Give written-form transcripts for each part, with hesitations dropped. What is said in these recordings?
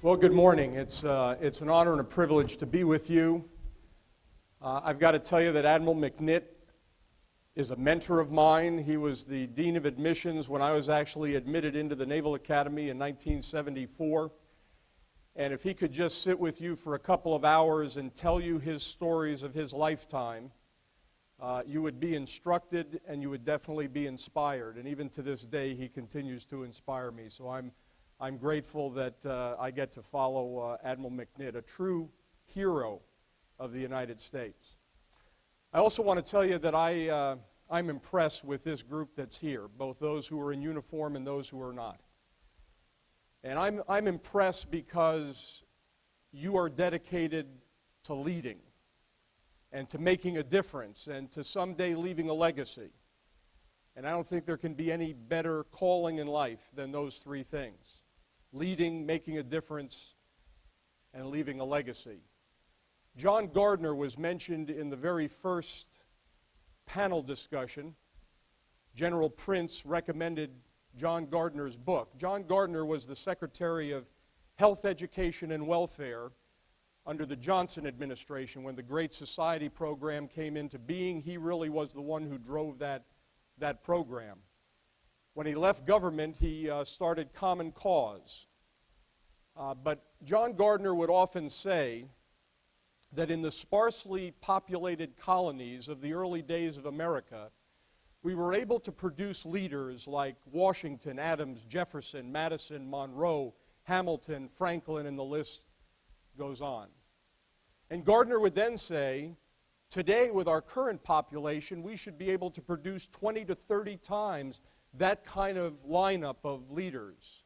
Well, good morning. It's an honor and a privilege to be with you. I've got to tell you that Admiral McNitt is a mentor of mine. He was the Dean of Admissions when I was actually admitted into the Naval Academy in 1974. And if he could just sit with you for a couple of hours and tell you his stories of his lifetime, you would be instructed and you would definitely be inspired. And even to this day, he continues to inspire me. So I'm grateful that I get to follow Admiral McNitt, a true hero of the United States. I also want to tell you that I'm impressed with this group that's here, both those who are in uniform and those who are not. And I'm impressed because you are dedicated to leading and to making a difference and to someday leaving a legacy. And I don't think there can be any better calling in life than those three things: leading, making a difference, and leaving a legacy. John Gardner was mentioned in the very first panel discussion. General Prince recommended John Gardner's book. John Gardner was the Secretary of Health, Education, and Welfare under the Johnson administration when the Great Society program came into being. He really was the one who drove that program. When he left government, he started Common Cause. But John Gardner would often say that in the sparsely populated colonies of the early days of America, we were able to produce leaders like Washington, Adams, Jefferson, Madison, Monroe, Hamilton, Franklin, and the list goes on. And Gardner would then say, today with our current population, we should be able to produce 20 to 30 times that kind of lineup of leaders.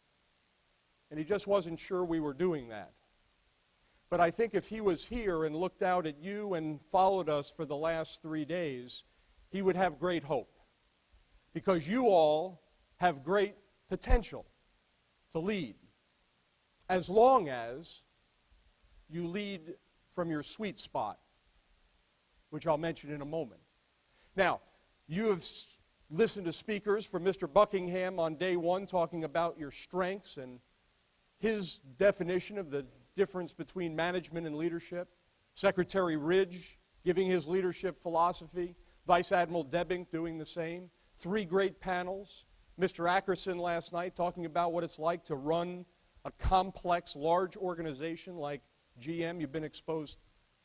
And he just wasn't sure we were doing that. But I think if he was here and looked out at you and followed us for the last 3 days, he would have great hope. Because you all have great potential to lead, as long as you lead from your sweet spot, which I'll mention in a moment. Now, you have listened to speakers from Mr. Buckingham on day one talking about your strengths and his definition of the difference between management and leadership. Secretary Ridge giving his leadership philosophy. Vice Admiral Debbing doing the same. 3 great panels. Mr. Ackerson last night talking about what it's like to run a complex, large organization like GM. You've been exposed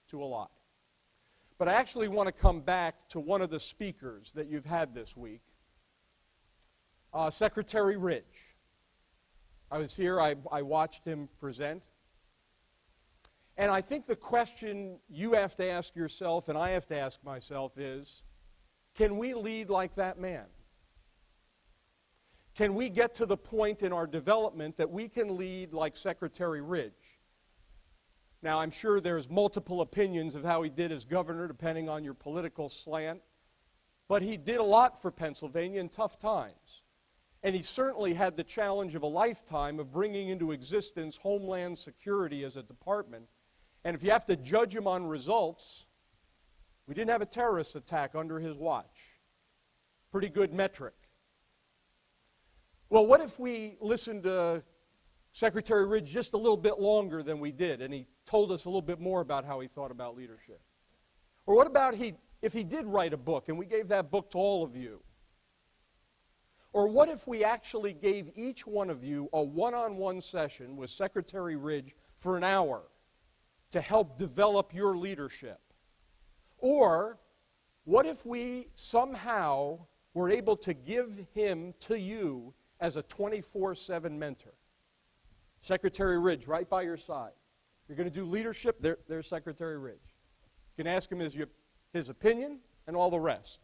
to a lot. But I actually want to come back to one of the speakers that you've had this week, Secretary Ridge. I was here, I watched him present. And I think the question you have to ask yourself and I have to ask myself is, can we lead like that man? Can we get to the point in our development that we can lead like Secretary Ridge? Now, I'm sure there's multiple opinions of how he did as governor, depending on your political slant. But he did a lot for Pennsylvania in tough times. And he certainly had the challenge of a lifetime of bringing into existence Homeland Security as a department. And if you have to judge him on results, we didn't have a terrorist attack under his watch. Pretty good metric. Well, what if we listened to Secretary Ridge just a little bit longer than we did, and he told us a little bit more about how he thought about leadership? Or what about if he did write a book, and we gave that book to all of you? Or what if we actually gave each one of you a one-on-one session with Secretary Ridge for an hour to help develop your leadership? Or what if we somehow were able to give him to you as a 24/7 mentor? Secretary Ridge, right by your side. You're going to do leadership, there's Secretary Ridge. You can ask him his opinion and all the rest.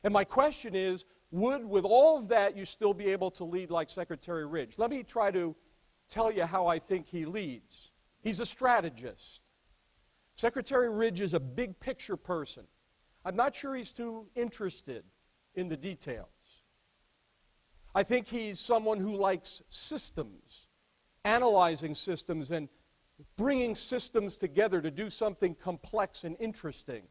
And my question is, would, with all of that, you still be able to lead like Secretary Ridge? Let me try to tell you how I think he leads. He's a strategist. Secretary Ridge is a big picture person. I'm not sure he's too interested in the details. I think he's someone who likes systems, analyzing systems and bringing systems together to do something complex and interesting.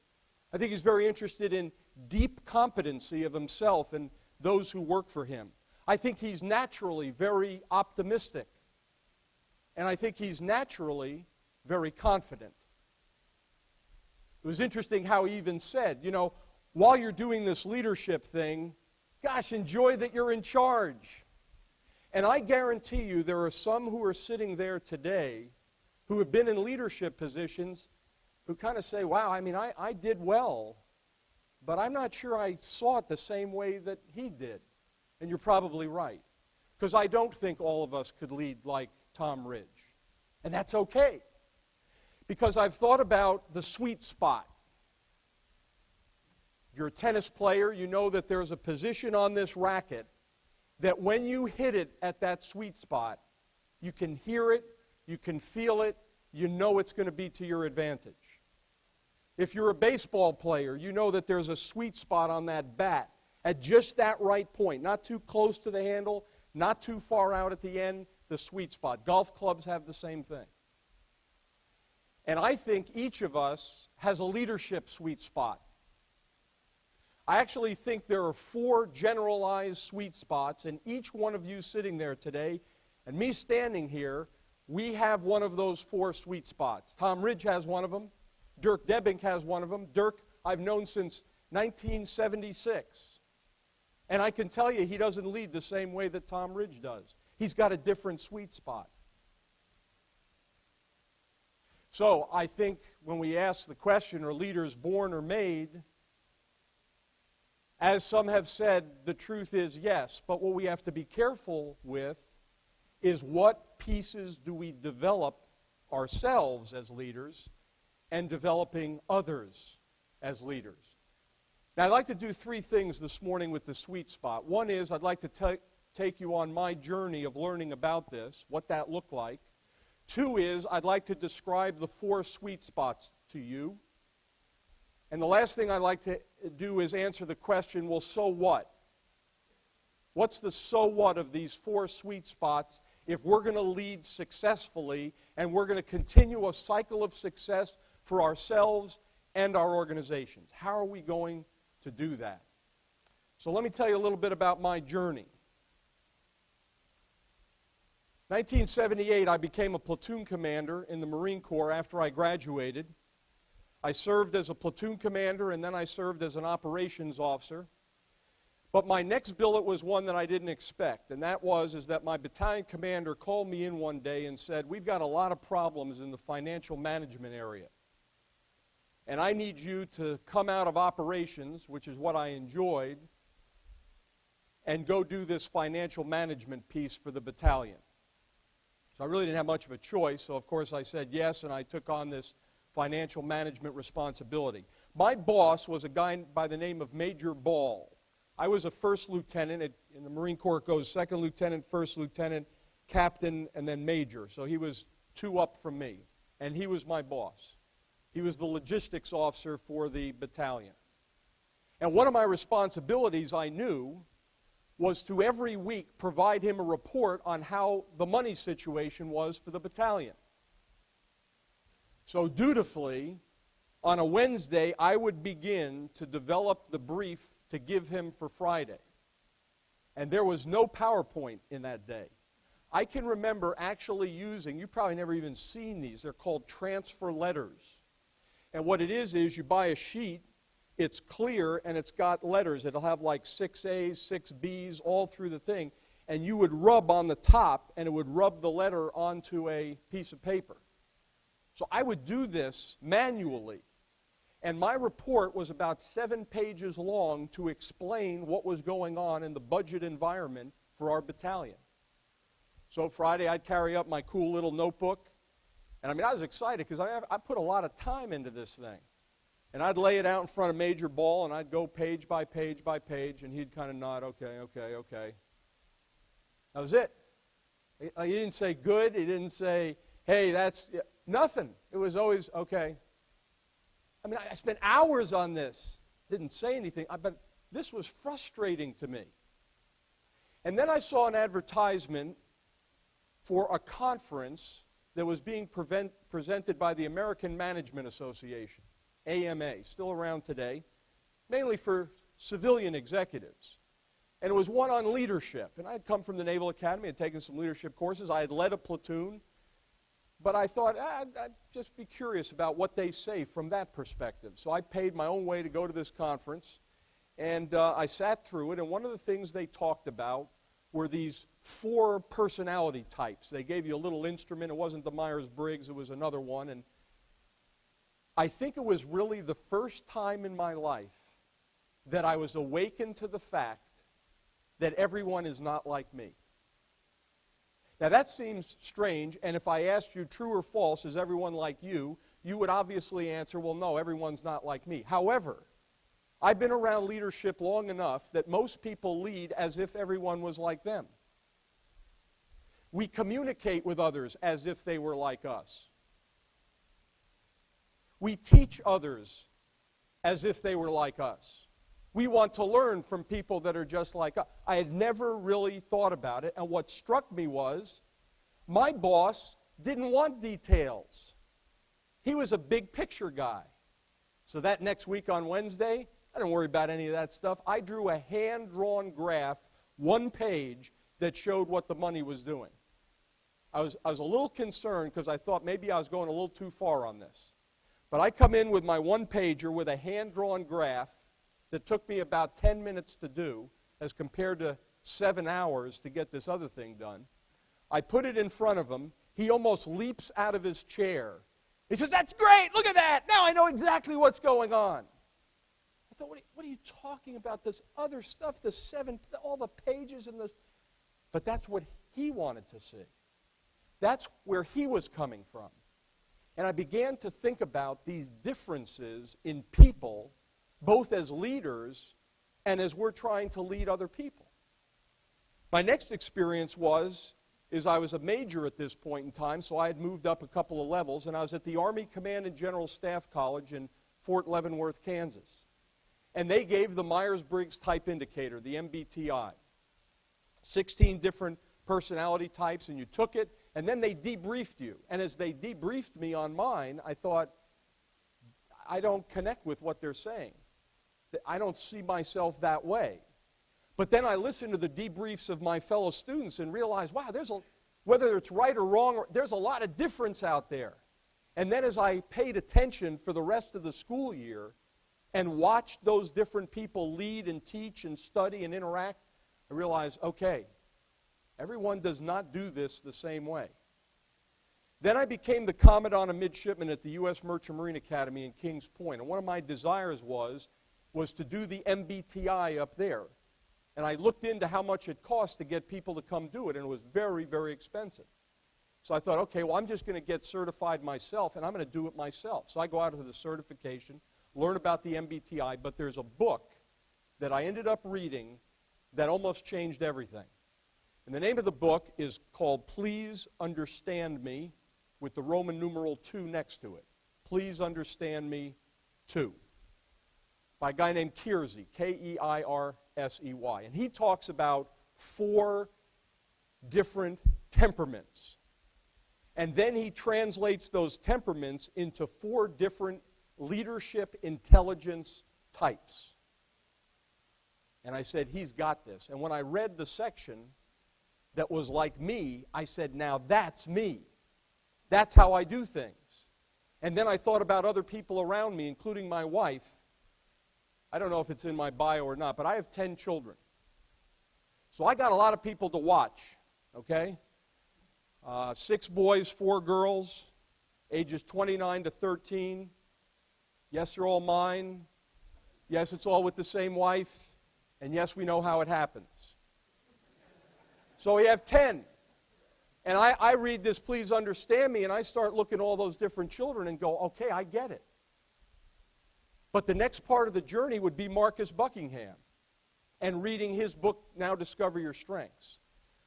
I think he's very interested in deep competency of himself and those who work for him. I think he's naturally very optimistic. and I think he's naturally very confident. It was interesting how he even said, you know, while you're doing this leadership thing, gosh, enjoy that you're in charge. And I guarantee you there are some who are sitting there today who have been in leadership positions who kind of say, wow, I mean, I did well, but I'm not sure I saw it the same way that he did. And you're probably right, because I don't think all of us could lead like Tom Ridge. And that's okay, because I've thought about the sweet spot. If you're a tennis player, you know that there's a position on this racket that when you hit it at that sweet spot, you can hear it, you can feel it, you know it's going to be to your advantage. If you're a baseball player, you know that there's a sweet spot on that bat at just that right point, not too close to the handle, not too far out at the end, the sweet spot. Golf clubs have the same thing. And I think each of us has a leadership sweet spot. I actually think there are 4 generalized sweet spots, and each one of you sitting there today, and me standing here, we have one of those 4 sweet spots. Tom Ridge has one of them. Dirk Debbink has one of them. Dirk, I've known since 1976. And I can tell you he doesn't lead the same way that Tom Ridge does. He's got a different sweet spot. So I think when we ask the question, are leaders born or made? As some have said, the truth is yes. But what we have to be careful with is what pieces do we develop ourselves as leaders and developing others as leaders. Now, I'd like to do 3 things this morning with the sweet spot. One is I'd like to take you on my journey of learning about this, what that looked like. 2 is I'd like to describe the 4 sweet spots to you. And the last thing I'd like to do is answer the question, well, so what? What's the so what of these 4 sweet spots if we're going to lead successfully and we're going to continue a cycle of success for ourselves and our organizations? How are we going to do that? So let me tell you a little bit about my journey. 1978, I became a platoon commander in the Marine Corps after I graduated. I served as a platoon commander, and then I served as an operations officer. But my next billet was one that I didn't expect, and that was that my battalion commander called me in one day and said, we've got a lot of problems in the financial management area. And I need you to come out of operations, which is what I enjoyed, and go do this financial management piece for the battalion. So I really didn't have much of a choice, so of course I said yes, and I took on this financial management responsibility. My boss was a guy by the name of Major Ball. I was a first lieutenant. In the Marine Corps it goes second lieutenant, first lieutenant, captain, and then major. So he was 2 up from me, and he was my boss. He was the logistics officer for the battalion. And one of my responsibilities, I knew, was to every week provide him a report on how the money situation was for the battalion. So dutifully, on a Wednesday, I would begin to develop the brief to give him for Friday. And there was no PowerPoint in that day. I can remember actually using, you've probably never even seen these, they're called transfer letters. And what it is you buy a sheet, it's clear, and it's got letters. It'll have like 6 A's, 6 B's, all through the thing. And you would rub on the top, and it would rub the letter onto a piece of paper. So I would do this manually. And my report was about 7 pages long to explain what was going on in the budget environment for our battalion. So Friday, I'd carry up my cool little notebook. And I mean, I was excited because I put a lot of time into this thing. And I'd lay it out in front of Major Ball, and I'd go page by page by page, and he'd kind of nod, okay. That was it. He didn't say good. He didn't say, hey, that's nothing. It was always, okay. I mean, I spent hours on this. Didn't say anything, but this was frustrating to me. And then I saw an advertisement for a conference that was being presented by the American Management Association, AMA, still around today, mainly for civilian executives. And it was one on leadership. And I had come from the Naval Academy, had taken some leadership courses. I had led a platoon. But I thought, I'd just be curious about what they say from that perspective. So I paid my own way to go to this conference, and I sat through it, and one of the things they talked about were these 4 personality types. They gave you a little instrument. It wasn't the Myers-Briggs. It was another one. And I think it was really the first time in my life that I was awakened to the fact that everyone is not like me. Now that seems strange, and if I asked you true or false, is everyone like you, you would obviously answer, well, no, everyone's not like me. However, I've been around leadership long enough that most people lead as if everyone was like them. We communicate with others as if they were like us. We teach others as if they were like us. We want to learn from people that are just like us. I had never really thought about it, and what struck me was my boss didn't want details. He was a big picture guy. So that next week on Wednesday, I didn't worry about any of that stuff. I drew a hand-drawn graph, 1 page, that showed what the money was doing. I was a little concerned because I thought maybe I was going a little too far on this. But I come in with my 1-pager with a hand-drawn graph that took me about 10 minutes to do as compared to 7 hours to get this other thing done. I put it in front of him. He almost leaps out of his chair. He says, "That's great, look at that. Now I know exactly what's going on." I thought, what are you talking about? This other stuff, all the pages and this. But that's what he wanted to see. That's where he was coming from. And I began to think about these differences in people, both as leaders and as we're trying to lead other people. My next experience is I was a major at this point in time, so I had moved up a couple of levels, and I was at the Army Command and General Staff College in Fort Leavenworth, Kansas. And they gave the Myers-Briggs Type Indicator, the MBTI, 16 different personality types, and you took it, and then they debriefed you. And as they debriefed me on mine, I thought, I don't connect with what they're saying. I don't see myself that way. But then I listened to the debriefs of my fellow students and realized, wow, whether it's right or wrong, there's a lot of difference out there. And then as I paid attention for the rest of the school year and watched those different people lead and teach and study and interact, I realized, okay, everyone does not do this the same way. Then I became the Commandant of Midshipmen at the U.S. Merchant Marine Academy in Kings Point. And one of my desires was to do the MBTI up there. And I looked into how much it cost to get people to come do it, and it was very, very expensive. So I thought, okay, well, I'm just going to get certified myself, and I'm going to do it myself. So I go out to the certification, learn about the MBTI, but there's a book that I ended up reading that almost changed everything. And the name of the book is called Please Understand Me, with the Roman numeral 2 next to it. Please Understand Me 2. By a guy named Keirsey, K-E-I-R-S-E-Y. And he talks about 4 different temperaments. And then he translates those temperaments into 4 different leadership intelligence types. And I said, he's got this. And when I read the section that was like me, I said, now that's me. That's how I do things. And then I thought about other people around me, including my wife. I don't know if it's in my bio or not, but I have 10 children. So I got a lot of people to watch, okay? 6 boys, 4 girls, ages 29 to 13. Yes, they're all mine. Yes, it's all with the same wife. And yes, we know how it happens. So we have 10. And I read this, Please Understand Me, and I start looking at all those different children and go, okay, I get it. But the next part of the journey would be Marcus Buckingham and reading his book, Now Discover Your Strengths,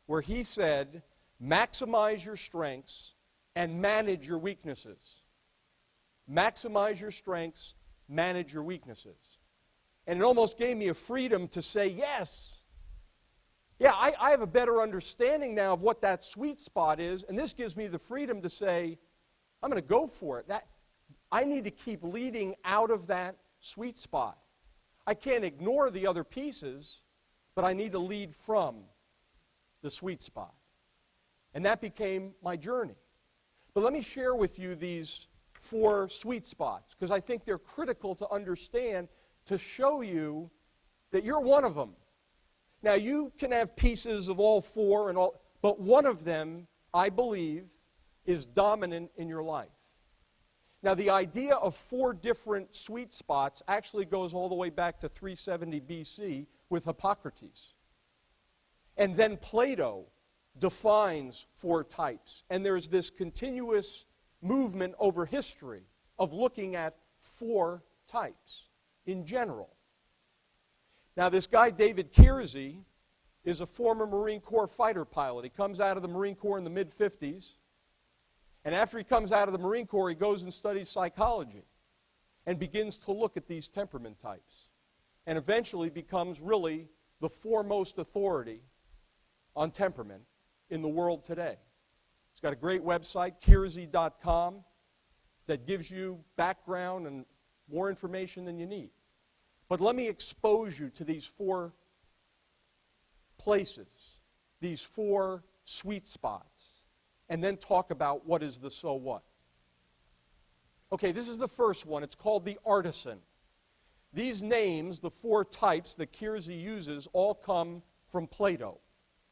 where he said, maximize your strengths and manage your weaknesses. Maximize your strengths, manage your weaknesses. And it almost gave me a freedom to say, yes. Yeah, I have a better understanding now of what that sweet spot is, and this gives me the freedom to say, I'm going to go for it. I need to keep leading out of that sweet spot. I can't ignore the other pieces, but I need to lead from the sweet spot. And that became my journey. But let me share with you these 4 sweet spots, because I think they're critical to understand, to show you that you're one of them. Now, you can have pieces of all 4, but one of them, I believe, is dominant in your life. Now, the idea of 4 different sweet spots actually goes all the way back to 370 BC with Hippocrates. And then Plato defines 4 types. And there's this continuous movement over history of looking at 4 types in general. Now, this guy, David Kiersey, is a former Marine Corps fighter pilot. He comes out of the Marine Corps in the mid-50s. And after he comes out of the Marine Corps, he goes and studies psychology and begins to look at these temperament types, and eventually becomes really the foremost authority on temperament in the world today. He's got a great website, Kiersey.com, that gives you background and more information than you need. But let me expose you to these 4 places, these 4 sweet spots, and then talk about what is the so what. Okay, this is the first one. It's called the artisan. These names, the 4 types that Kiersey uses, all come from Plato,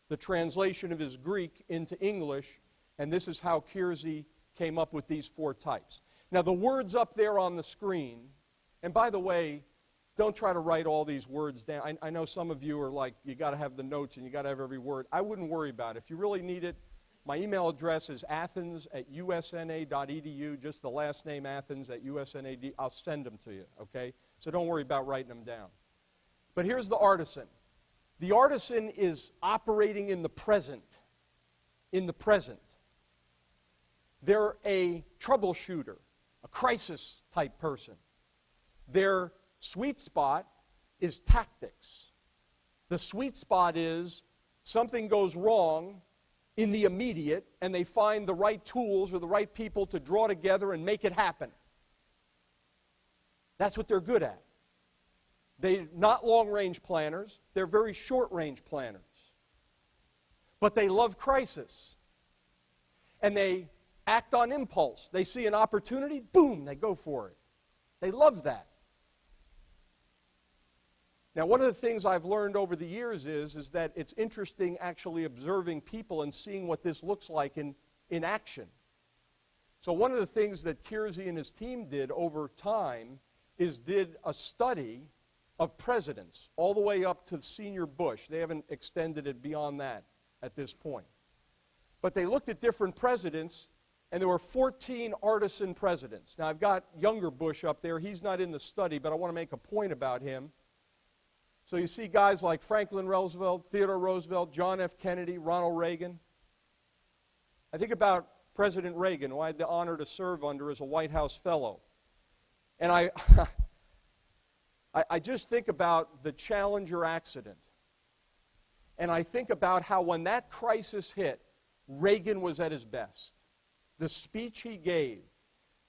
the translation of his Greek into English, and this is how Kiersey came up with these 4 types. Now, the words up there on the screen, and by the way, don't try to write all these words down. I know some of you are like, you got to have the notes and you got to have every word. I wouldn't worry about it. If you really need it, my email address is athens@usna.edu, just the last name Athens at USNA. I'll send them to you, okay? So don't worry about writing them down. But here's the artisan. The artisan is operating in the present. In the present. They're a troubleshooter, a crisis type person. Their sweet spot is tactics. The sweet spot is something goes wrong in the immediate, and they find the right tools or the right people to draw together and make it happen. That's what they're good at. They're not long-range planners. They're very short-range planners. But they love crisis. And they act on impulse. They see an opportunity, boom, they go for it. They love that. Now, one of the things I've learned over the years is that it's interesting actually observing people and seeing what this looks like in action. So one of the things that Kiersey and his team did over time is did a study of presidents all the way up to Senior Bush. They haven't extended it beyond that at this point. But they looked at different presidents, and there were 14 artisan presidents. Now, I've got younger Bush up there. He's not in the study, but I want to make a point about him. So you see guys like Franklin Roosevelt, Theodore Roosevelt, John F. Kennedy, Ronald Reagan. I think about President Reagan, who I had the honor to serve under as a White House fellow. And I just think about the Challenger accident. And I think about how when that crisis hit, Reagan was at his best. The speech he gave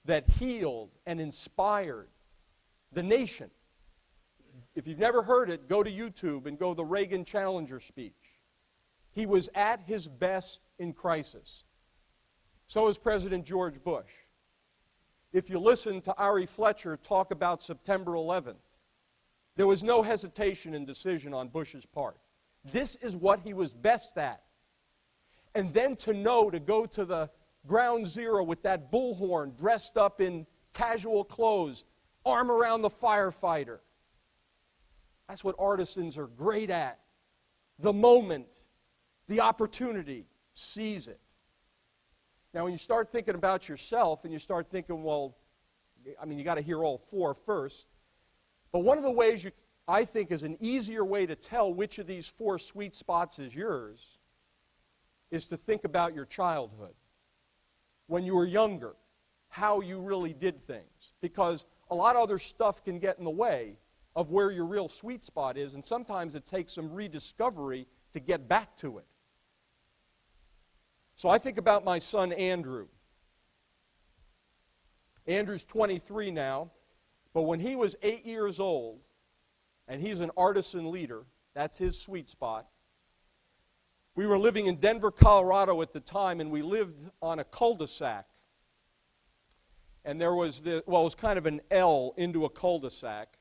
that healed and inspired the nation. If you've never heard it, go to YouTube and go the Reagan Challenger speech. He was at his best in crisis. So is President George Bush. If you listen to Ari Fletcher talk about September 11th, there was no hesitation and decision on Bush's part. This is what he was best at. And then to know to go to the ground zero with that bullhorn dressed up in casual clothes, arm around the firefighter. That's what artisans are great at. The moment, the opportunity, seize it. Now, when you start thinking about yourself and you start thinking, well, I mean, you got to hear all 4 first. But one of the ways I think is an easier way to tell which of these 4 sweet spots is yours is to think about your childhood. When you were younger, how you really did things. Because a lot of other stuff can get in the way of where your real sweet spot is, and sometimes it takes some rediscovery to get back to it. So I think about my son Andrew. Andrew's 23 now, but when he was 8 years old, and he's an artisan leader, that's his sweet spot. We were living in Denver, Colorado at the time, and we lived on a cul-de-sac and there was it was kind of an L into a cul-de-sac,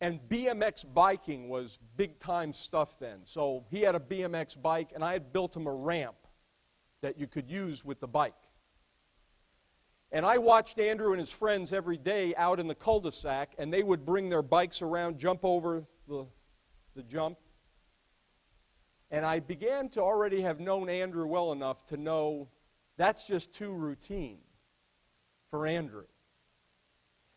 and BMX biking was big-time stuff then. So he had a BMX bike, and I had built him a ramp that you could use with the bike. And I watched Andrew and his friends every day out in the cul-de-sac, and they would bring their bikes around, jump over the jump. And I began to already have known Andrew well enough to know that's just too routine for Andrew.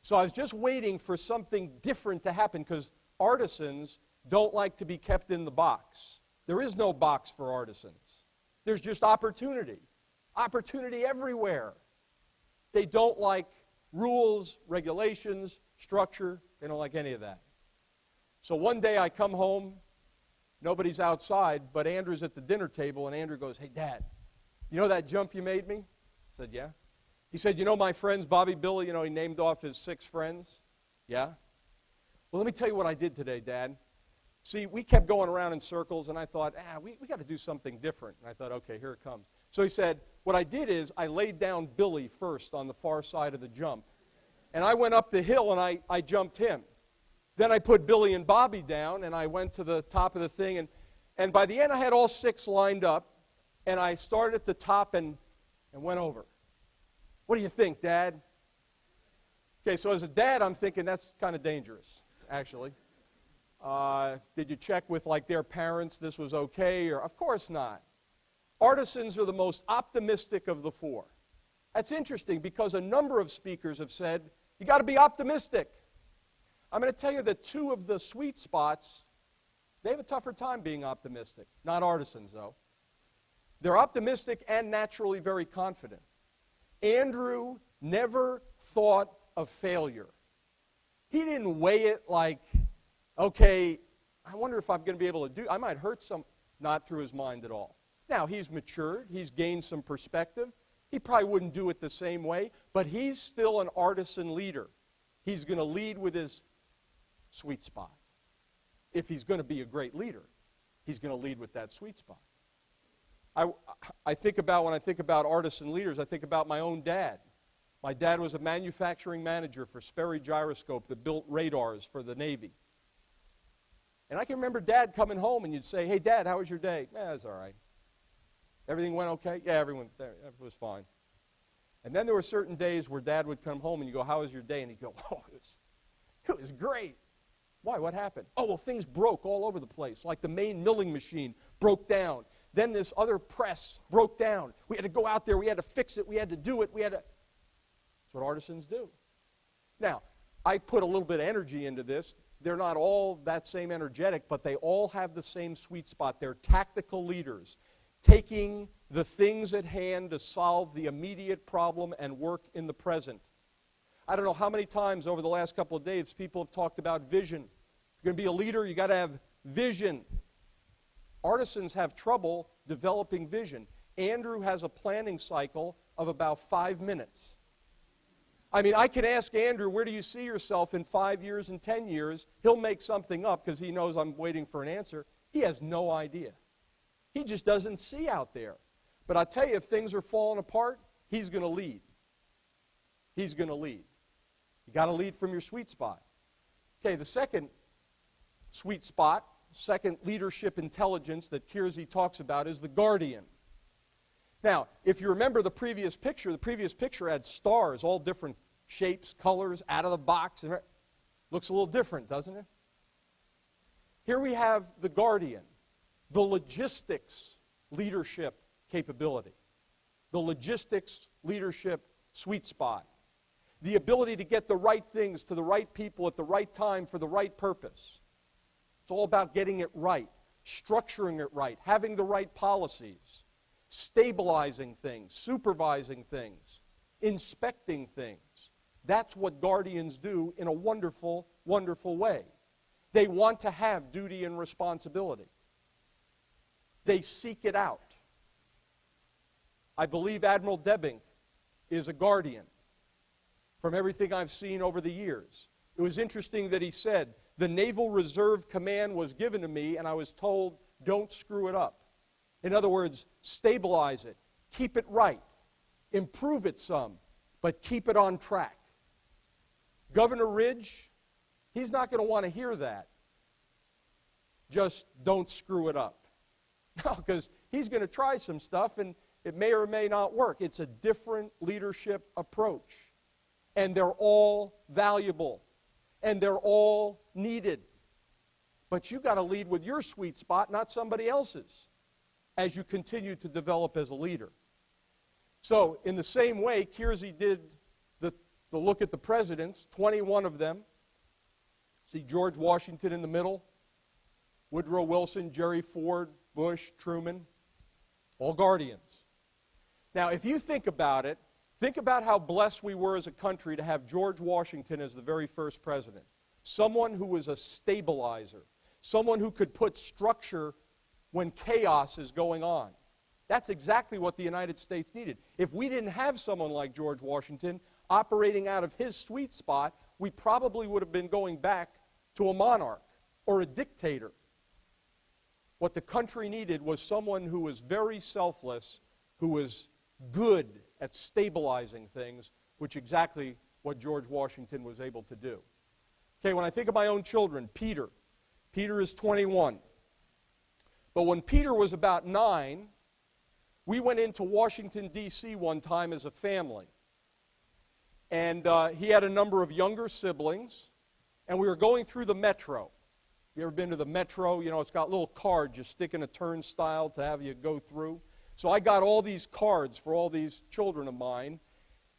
So I was just waiting for something different to happen, because artisans don't like to be kept in the box. There is no box for artisans. There's just opportunity. Opportunity everywhere. They don't like rules, regulations, structure. They don't like any of that. So one day I come home, nobody's outside, but Andrew's at the dinner table, and Andrew goes, "Hey, Dad, you know that jump you made me?" I said, "Yeah." He said, "You know my friends, Bobby, Billy, he named off his 6 friends?" "Yeah." "Well, let me tell you what I did today, Dad. See, we kept going around in circles, and I thought, we got to do something different." And I thought, okay, here it comes. So he said, what I did is I laid down Billy first on the far side of the jump. And I went up the hill, and I jumped him. Then I put Billy and Bobby down, and I went to the top of the thing. And by the end, I had all 6 lined up, and I started at the top and went over. "What do you think, Dad?" Okay, so as a dad, I'm thinking that's kind of dangerous, actually. Did you check with, their parents this was okay? Or of course not. Artisans are the most optimistic of the 4. That's interesting, because a number of speakers have said, you got to be optimistic. I'm going to tell you that 2 of the sweet spots, they have a tougher time being optimistic. Not artisans, though. They're optimistic and naturally very confident. Andrew never thought of failure. He didn't weigh it like, okay, I wonder if I'm going to be able to do, I might hurt some, not through his mind at all. Now, he's matured, he's gained some perspective. He probably wouldn't do it the same way, but he's still an artisan leader. He's going to lead with his sweet spot. If he's going to be a great leader, he's going to lead with that sweet spot. I think about, when I think about artisan leaders, I think about my own dad. My dad was a manufacturing manager for Sperry Gyroscope that built radars for the Navy. And I can remember Dad coming home, and you'd say, "Hey, Dad, how was your day?" "Yeah, it's all right." "Everything went okay?" "Yeah, everything was fine." And then there were certain days where Dad would come home, and you go, "How was your day?" And he'd go, "Oh, it was great." "Why? What happened?" "Oh, well, things broke all over the place. Like the main milling machine broke down. Then this other press broke down. We had to go out there. We had to fix it. We had to do it. That's what artisans do. Now, I put a little bit of energy into this. They're not all that same energetic, but they all have the same sweet spot. They're tactical leaders, taking the things at hand to solve the immediate problem and work in the present. I don't know how many times over the last couple of days people have talked about vision. If you're going to be a leader, you got to have vision. Artisans have trouble developing vision. Andrew has a planning cycle of about 5 minutes. I mean, I can ask Andrew, where do you see yourself in 5 years and 10 years? He'll make something up because he knows I'm waiting for an answer. He has no idea. He just doesn't see out there. But I'll tell you, if things are falling apart, he's going to lead. He's going to lead. You got to lead from your sweet spot. Okay, the second sweet spot, second leadership intelligence that Kiersey talks about is the guardian. Now, if you remember the previous picture had stars, all different shapes, colors, out of the box. And looks a little different, doesn't it? Here we have the guardian, the logistics leadership capability, the logistics leadership sweet spot, the ability to get the right things to the right people at the right time for the right purpose. It's all about getting it right, structuring it right, having the right policies, stabilizing things, supervising things, inspecting things. That's what guardians do in a wonderful, wonderful way. They want to have duty and responsibility. They seek it out. I believe Admiral Debbing is a guardian from everything I've seen over the years. It was interesting that he said, the Naval Reserve Command was given to me, and I was told, don't screw it up. In other words, stabilize it, keep it right, improve it some, but keep it on track. Governor Ridge, he's not going to want to hear that. Just don't screw it up. No, because he's going to try some stuff, and it may or may not work. It's a different leadership approach. And they're all valuable. And they're all needed. But you've got to lead with your sweet spot, not somebody else's, as you continue to develop as a leader. So, in the same way, Kiersey did the look at the presidents, 21 of them. See George Washington in the middle, Woodrow Wilson, Jerry Ford, Bush, Truman, all guardians. Now, if you think about it, think about how blessed we were as a country to have George Washington as the very first president. Someone who was a stabilizer. Someone who could put structure when chaos is going on. That's exactly what the United States needed. If we didn't have someone like George Washington operating out of his sweet spot, we probably would have been going back to a monarch or a dictator. What the country needed was someone who was very selfless, who was good at stabilizing things, which exactly what George Washington was able to do. Okay, when I think of my own children, Peter is 21. But when Peter was about 9, we went into Washington, D.C. one time as a family. And he had a number of younger siblings, and we were going through the metro. You ever been to the metro? You know, it's got little cards you stick in a turnstile to have you go through. So I got all these cards for all these children of mine,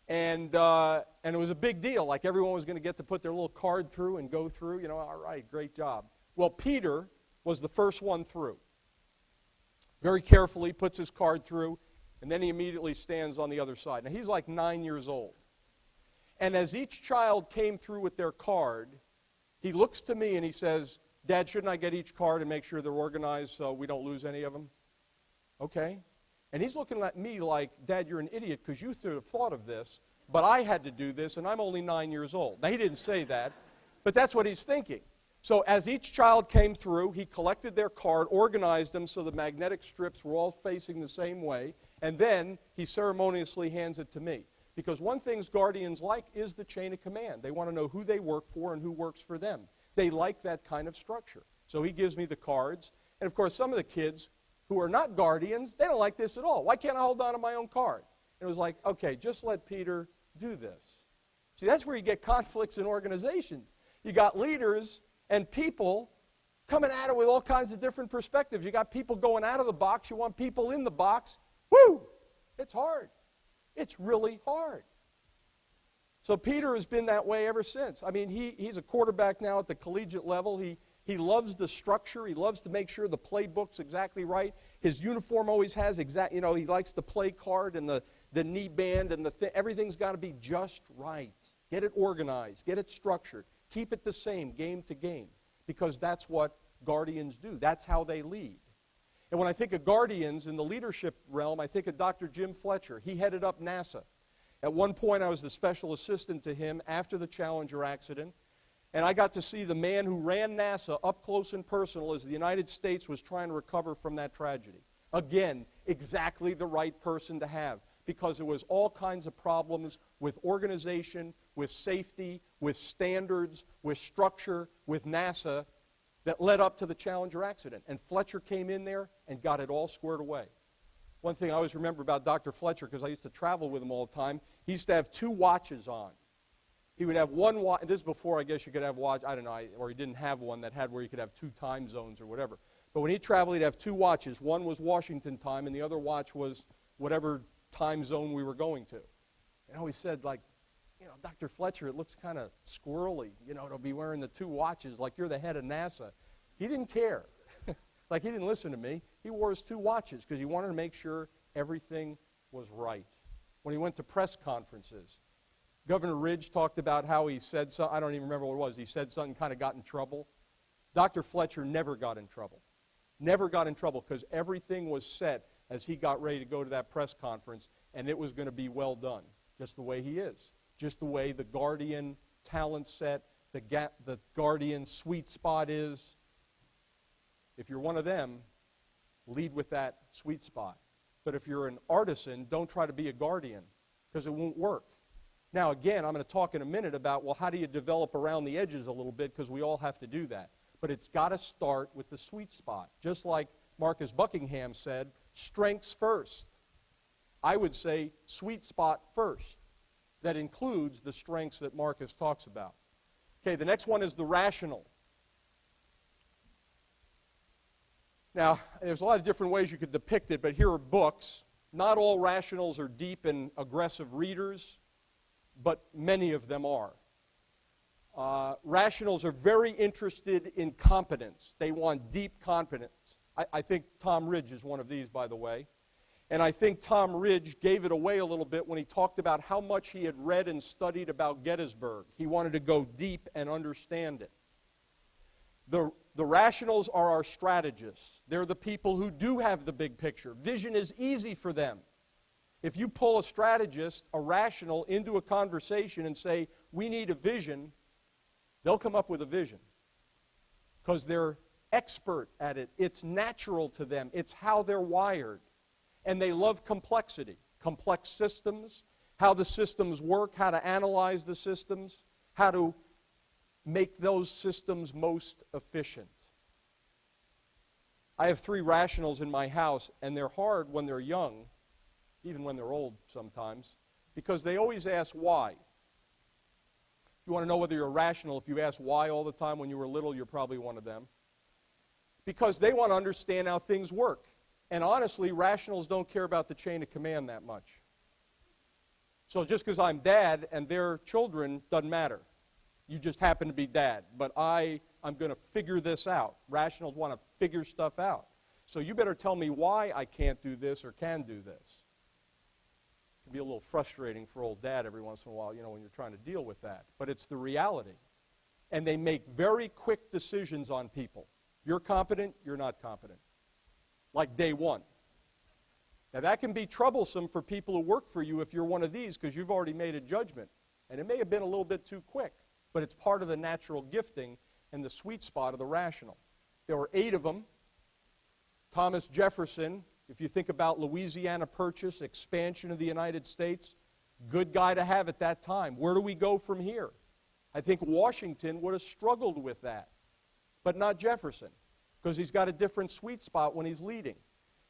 and it was a big deal. Like everyone was going to get to put their little card through and go through. You know, all right, great job. Well, Peter was the first one through. Very carefully puts his card through, and then he immediately stands on the other side. Now, he's like 9 years old. And as each child came through with their card, he looks to me and he says, "Dad, shouldn't I get each card and make sure they're organized so we don't lose any of them?" Okay. And he's looking at me like, "Dad, you're an idiot because you should have thought of this, but I had to do this, and I'm only 9 years old." Now, he didn't say that, but that's what he's thinking. So as each child came through, he collected their card, organized them so the magnetic strips were all facing the same way, and then he ceremoniously hands it to me. Because one thing guardians like is the chain of command. They want to know who they work for and who works for them. They like that kind of structure. So he gives me the cards. And, of course, some of the kids who are not guardians, they don't like this at all. Why can't I hold on to my own card? And it was like, okay, just let Peter do this. See, that's where you get conflicts in organizations. You got leaders and people coming at it with all kinds of different perspectives. You got people going out of the box. You want people in the box. Woo! It's hard. It's really hard. So Peter has been that way ever since. I mean, he's a quarterback now at the collegiate level. He loves the structure. He loves to make sure the playbook's exactly right. His uniform always has he likes the play card and the knee band and everything's got to be just right. Get it organized. Get it structured. Keep it the same game to game, because that's what guardians do. That's how they lead. And when I think of guardians in the leadership realm, I think of Dr. Jim Fletcher. He headed up NASA. At one point, I was the special assistant to him after the Challenger accident, and I got to see the man who ran NASA up close and personal as the United States was trying to recover from that tragedy. Again, exactly the right person to have, because there was all kinds of problems with organization, with safety, with standards, with structure, with NASA that led up to the Challenger accident. And Fletcher came in there and got it all squared away. One thing I always remember about Dr. Fletcher, because I used to travel with him all the time, he used to have 2 watches on. He would have one watch, this is before I guess you could have watch, I don't know, or he didn't have one that had where you could have 2 time zones or whatever. But when he traveled, he'd have 2 watches. One was Washington time, and the other watch was whatever time zone we were going to. And I always said, like, Dr. Fletcher, it looks kind of squirrely, to be wearing the 2 watches like you're the head of NASA. He didn't care. Like, he didn't listen to me. He wore his 2 watches because he wanted to make sure everything was right. When he went to press conferences, Governor Ridge talked about how he said something. I don't even remember what it was. He said something, kind of got in trouble. Dr. Fletcher never got in trouble. Never got in trouble because everything was set as he got ready to go to that press conference, and it was going to be well done, just the way he is. Just the way the guardian talent set, the guardian sweet spot is. If you're one of them, lead with that sweet spot. But if you're an artisan, don't try to be a guardian, because it won't work. Now, again, I'm going to talk in a minute about, well, how do you develop around the edges a little bit, because we all have to do that. But it's got to start with the sweet spot. Just like Marcus Buckingham said, strengths first. I would say sweet spot first. That includes the strengths that Marcus talks about. Okay, the next one is the rational. Now, there's a lot of different ways you could depict it, but here are books. Not all rationals are deep and aggressive readers, but many of them are. Rationals are very interested in competence. They want deep competence. I think Tom Ridge is one of these, by the way. And I think Tom Ridge gave it away a little bit when he talked about how much he had read and studied about Gettysburg. He wanted to go deep and understand it. The rationals are our strategists. They're the people who do have the big picture. Vision is easy for them. If you pull a strategist, a rational, into a conversation and say, we need a vision, they'll come up with a vision. Because they're expert at it. It's natural to them. It's how they're wired. And they love complexity, complex systems, how the systems work, how to analyze the systems, how to make those systems most efficient. I have 3 rationals in my house, and they're hard when they're young, even when they're old sometimes, because they always ask why. You want to know whether you're rational, if you ask why all the time when you were little, you're probably one of them. Because they want to understand how things work. And honestly, rationals don't care about the chain of command that much. So just because I'm dad and they're children doesn't matter. You just happen to be dad. But I'm going to figure this out. Rationals want to figure stuff out. So you better tell me why I can't do this or can do this. It can be a little frustrating for old dad every once in a while, when you're trying to deal with that. But it's the reality. And they make very quick decisions on people. You're competent, you're not competent. Like day one. Now that can be troublesome for people who work for you if you're one of these, because you've already made a judgment. And it may have been a little bit too quick, but it's part of the natural gifting and the sweet spot of the rational. There were 8 of them. Thomas Jefferson, if you think about Louisiana Purchase, expansion of the United States, good guy to have at that time. Where do we go from here? I think Washington would have struggled with that, but not Jefferson, because he's got a different sweet spot when he's leading.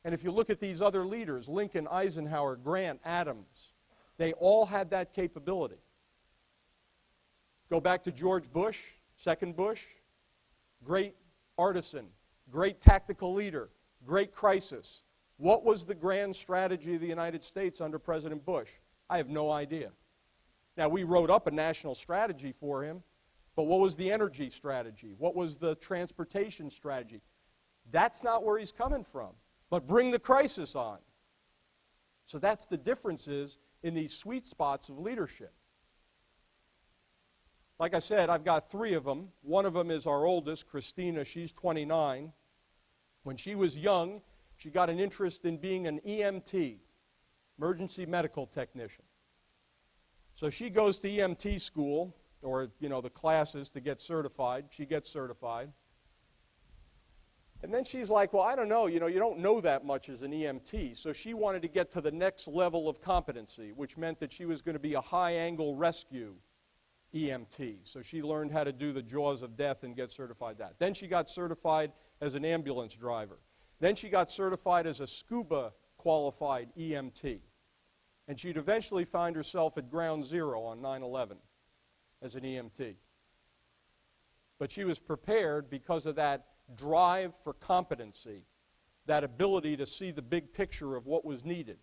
And if you look at these other leaders, Lincoln, Eisenhower, Grant, Adams, they all had that capability. Go back to George Bush, second Bush, great artisan, great tactical leader, great crisis. What was the grand strategy of the United States under President Bush? I have no idea. Now, we wrote up a national strategy for him, but what was the energy strategy? What was the transportation strategy? That's not where he's coming from. But bring the crisis on. So that's the differences in these sweet spots of leadership. Like I said, I've got 3 of them. One of them is our oldest, Christina. She's 29. When she was young, she got an interest in being an EMT, emergency medical technician. So she goes to EMT school, or, the classes to get certified. She gets certified. And then she's like, well, I don't know, you don't know that much as an EMT. So she wanted to get to the next level of competency, which meant that she was going to be a high-angle rescue EMT. So she learned how to do the jaws of death and get certified that. Then she got certified as an ambulance driver. Then she got certified as a scuba qualified EMT. And she'd eventually find herself at ground zero on 9/11 as an EMT. But she was prepared because of that drive for competency, that ability to see the big picture of what was needed.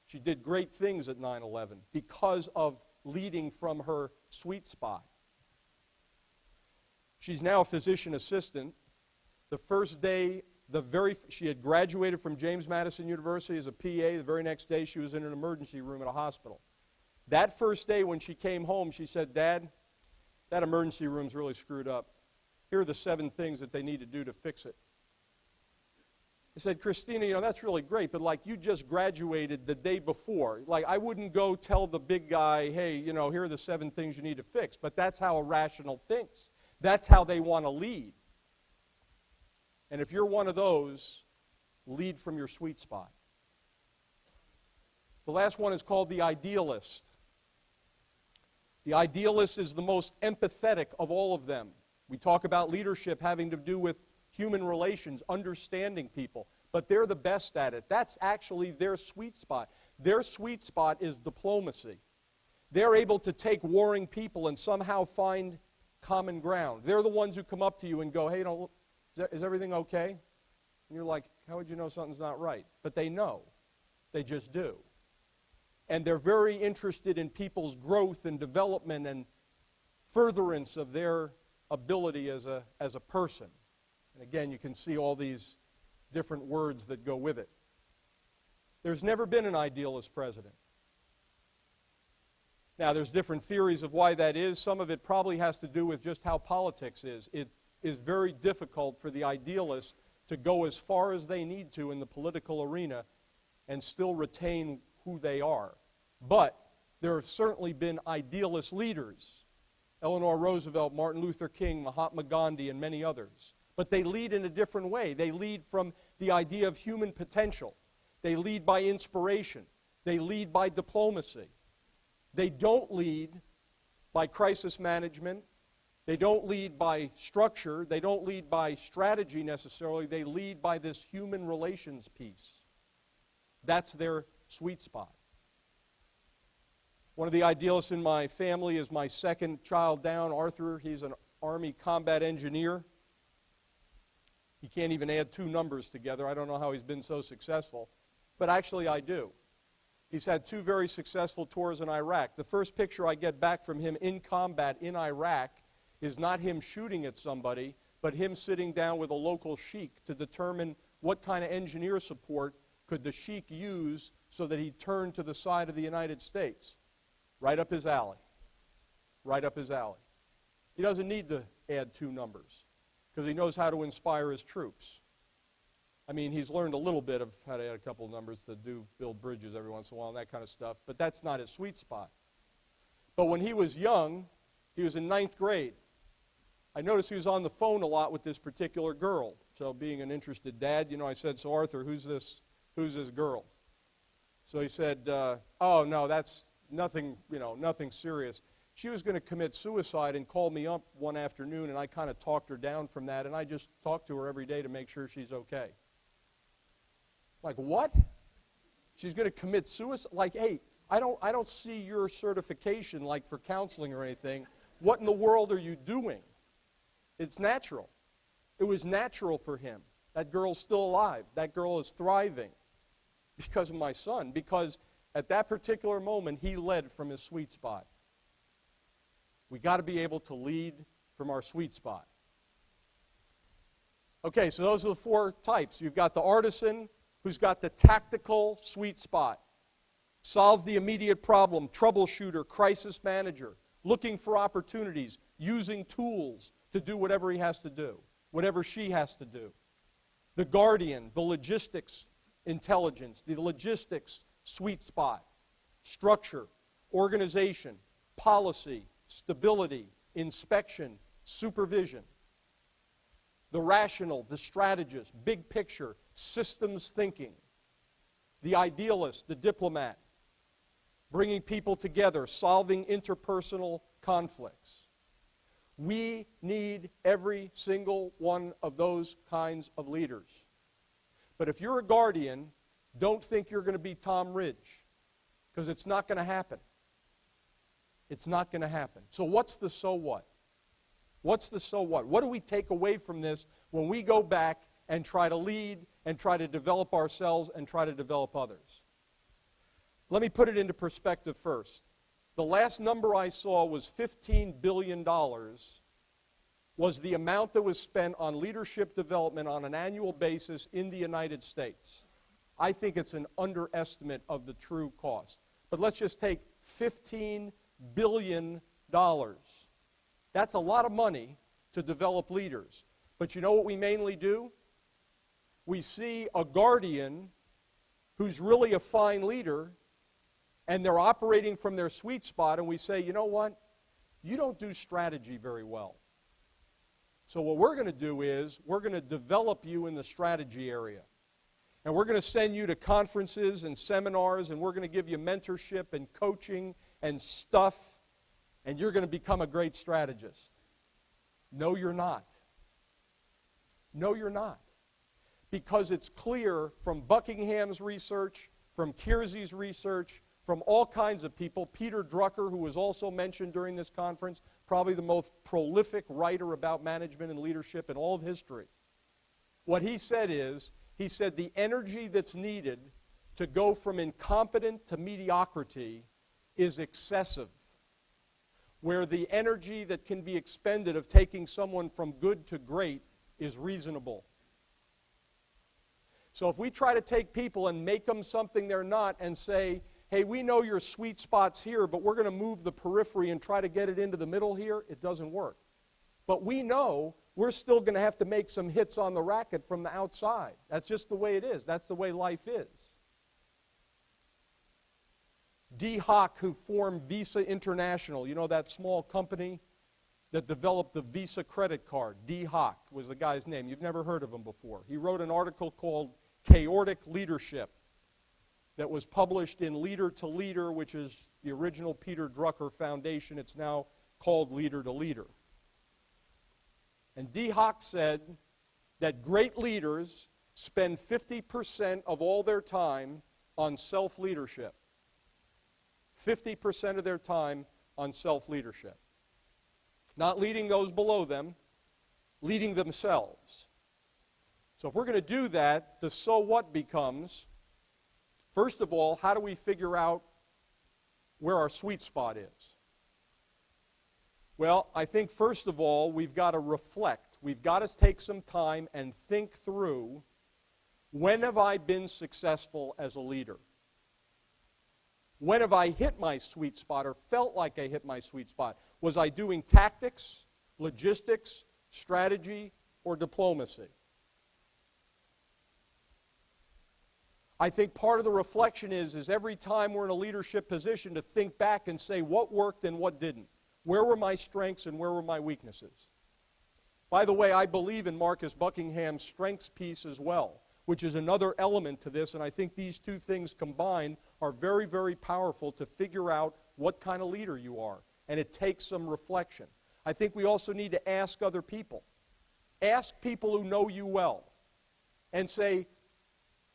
She did great things at 9/11 because of leading from her sweet spot. She's now a physician assistant. The first day, she had graduated from James Madison University as a PA. The very next day, she was in an emergency room at a hospital. That first day when she came home, she said, Dad, that emergency room's really screwed up. Here are the 7 things that they need to do to fix it. I said, Christina, that's really great, but you just graduated the day before. I wouldn't go tell the big guy, hey, here are the 7 things you need to fix. But that's how a rational thinks. That's how they want to lead. And if you're one of those, lead from your sweet spot. The last one is called the idealist. The idealist is the most empathetic of all of them. We talk about leadership having to do with human relations, understanding people, but they're the best at it. That's actually their sweet spot. Their sweet spot is diplomacy. They're able to take warring people and somehow find common ground. They're the ones who come up to you and go, hey, is everything okay? And you're like, how would you know something's not right? But they know. They just do. And they're very interested in people's growth and development and furtherance of their ability as a person. And again, you can see all these different words that go with it. There's never been an idealist president. Now, there's different theories of why that is. Some of it probably has to do with just how politics is. It is very difficult for the idealists to go as far as they need to in the political arena and still retain who they are. But there have certainly been idealist leaders. Eleanor Roosevelt, Martin Luther King, Mahatma Gandhi, and many others. But they lead in a different way. They lead from the idea of human potential. They lead by inspiration. They lead by diplomacy. They don't lead by crisis management. They don't lead by structure. They don't lead by strategy necessarily. They lead by this human relations piece. That's their sweet spot. One of the idealists in my family is my second child down, Arthur. He's an Army combat engineer. He can't even add two numbers together. I don't know how he's been so successful. But actually I do. He's had two very successful tours in Iraq. The first picture I get back from him in combat in Iraq is not him shooting at somebody, but him sitting down with a local sheik to determine what kind of engineer support could the sheik use so that he turned to the side of the United States. Right up his alley. Right up his alley. He doesn't need to add two numbers because he knows how to inspire his troops. I mean, he's learned a little bit of how to add a couple of numbers to build bridges every once in a while and that kind of stuff, but that's not his sweet spot. But when he was young, he was in 9th grade. I noticed he was on the phone a lot with this particular girl. So being an interested dad, I said, so Arthur, who's this girl? So he said, oh, no, that's nothing, nothing serious. She was going to commit suicide and called me up one afternoon, and I kind of talked her down from that, and I just talked to her every day to make sure she's okay. Like, what? She's going to commit suicide? Like, hey, I don't see your certification, like, for counseling or anything. What in the world are you doing? It's natural. It was natural for him. That girl's still alive. That girl is thriving because of my son, because at that particular moment, he led from his sweet spot. We got to be able to lead from our sweet spot. Okay, so those are the four types. You've got the artisan who's got the tactical sweet spot. Solve the immediate problem, troubleshooter, crisis manager, looking for opportunities, using tools to do whatever he has to do, whatever she has to do. The guardian, the logistics intelligence, the logistics sweet spot, structure, organization, policy, stability, inspection, supervision. The rational, the strategist, big picture, systems thinking. The idealist, the diplomat, bringing people together, solving interpersonal conflicts. We need every single one of those kinds of leaders. But if you're a guardian, don't think you're going to be Tom Ridge, because it's not going to happen. It's not going to happen. So what's the so what? What's the so what? What do we take away from this when we go back and try to lead and try to develop ourselves and try to develop others? Let me put it into perspective first. The last number I saw was $15 billion was the amount that was spent on leadership development on an annual basis in the United States. I think it's an underestimate of the true cost. But let's just take $15 billion. That's a lot of money to develop leaders. But you know what we mainly do? We see a guardian who's really a fine leader, and they're operating from their sweet spot, and we say, you know what? You don't do strategy very well. So what we're going to do is we're going to develop you in the strategy area. And we're going to send you to conferences and seminars, and we're going to give you mentorship and coaching and stuff and you're going to become a great strategist. No, you're not. No, you're not. Because it's clear from Buckingham's research, from Kiersey's research, from all kinds of people, Peter Drucker, who was also mentioned during this conference, probably the most prolific writer about management and leadership in all of history. What he said is, he said the energy that's needed to go from incompetent to mediocrity is excessive, where the energy that can be expended of taking someone from good to great is reasonable. So if we try to take people and make them something they're not and say, hey, we know your sweet spot's here, but we're going to move the periphery and try to get it into the middle here, it doesn't work. But we know we're still going to have to make some hits on the racket from the outside. That's just the way it is. That's the way life is. D. Hock, who formed Visa International, you know that small company that developed the Visa credit card. D. Hock was the guy's name. You've never heard of him before. He wrote an article called Chaotic Leadership that was published in Leader to Leader, which is the original Peter Drucker Foundation. It's now called Leader to Leader. And D. Hock said that great leaders spend 50% of all their time on self-leadership. 50% of their time on self-leadership. Not leading those below them, leading themselves. So if we're going to do that, the so what becomes, first of all, how do we figure out where our sweet spot is? Well, I think first of all, we've got to reflect. We've got to take some time and think through, when have I been successful as a leader? When have I hit my sweet spot or felt like I hit my sweet spot? Was I doing tactics, logistics, strategy, or diplomacy? I think part of the reflection is every time we're in a leadership position to think back and say what worked and what didn't. Where were my strengths and where were my weaknesses? By the way, I believe in Marcus Buckingham's strengths piece as well, which is another element to this, and I think these two things combined are very, very powerful to figure out what kind of leader you are, and it takes some reflection. I think we also need to ask other people. Ask people who know you well and say,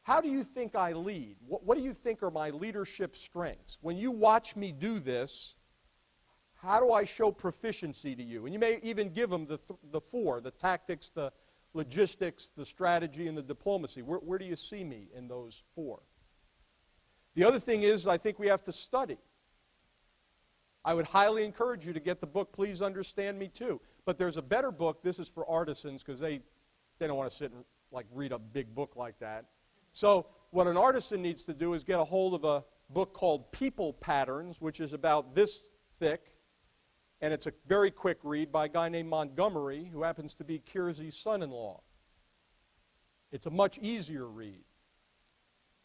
how do you think I lead? What do you think are my leadership strengths? When you watch me do this, how do I show proficiency to you? And you may even give them the four, the tactics, the logistics, the strategy, and the diplomacy. Where do you see me in those four? The other thing is, I think we have to study. I would highly encourage you to get the book, Please Understand Me Too. But there's a better book. This is for artisans because they don't want to sit and read a big book like that. So what an artisan needs to do is get a hold of a book called People Patterns, which is about this thick, and it's a very quick read by a guy named Montgomery, who happens to be Kiersey's son-in-law. It's a much easier read.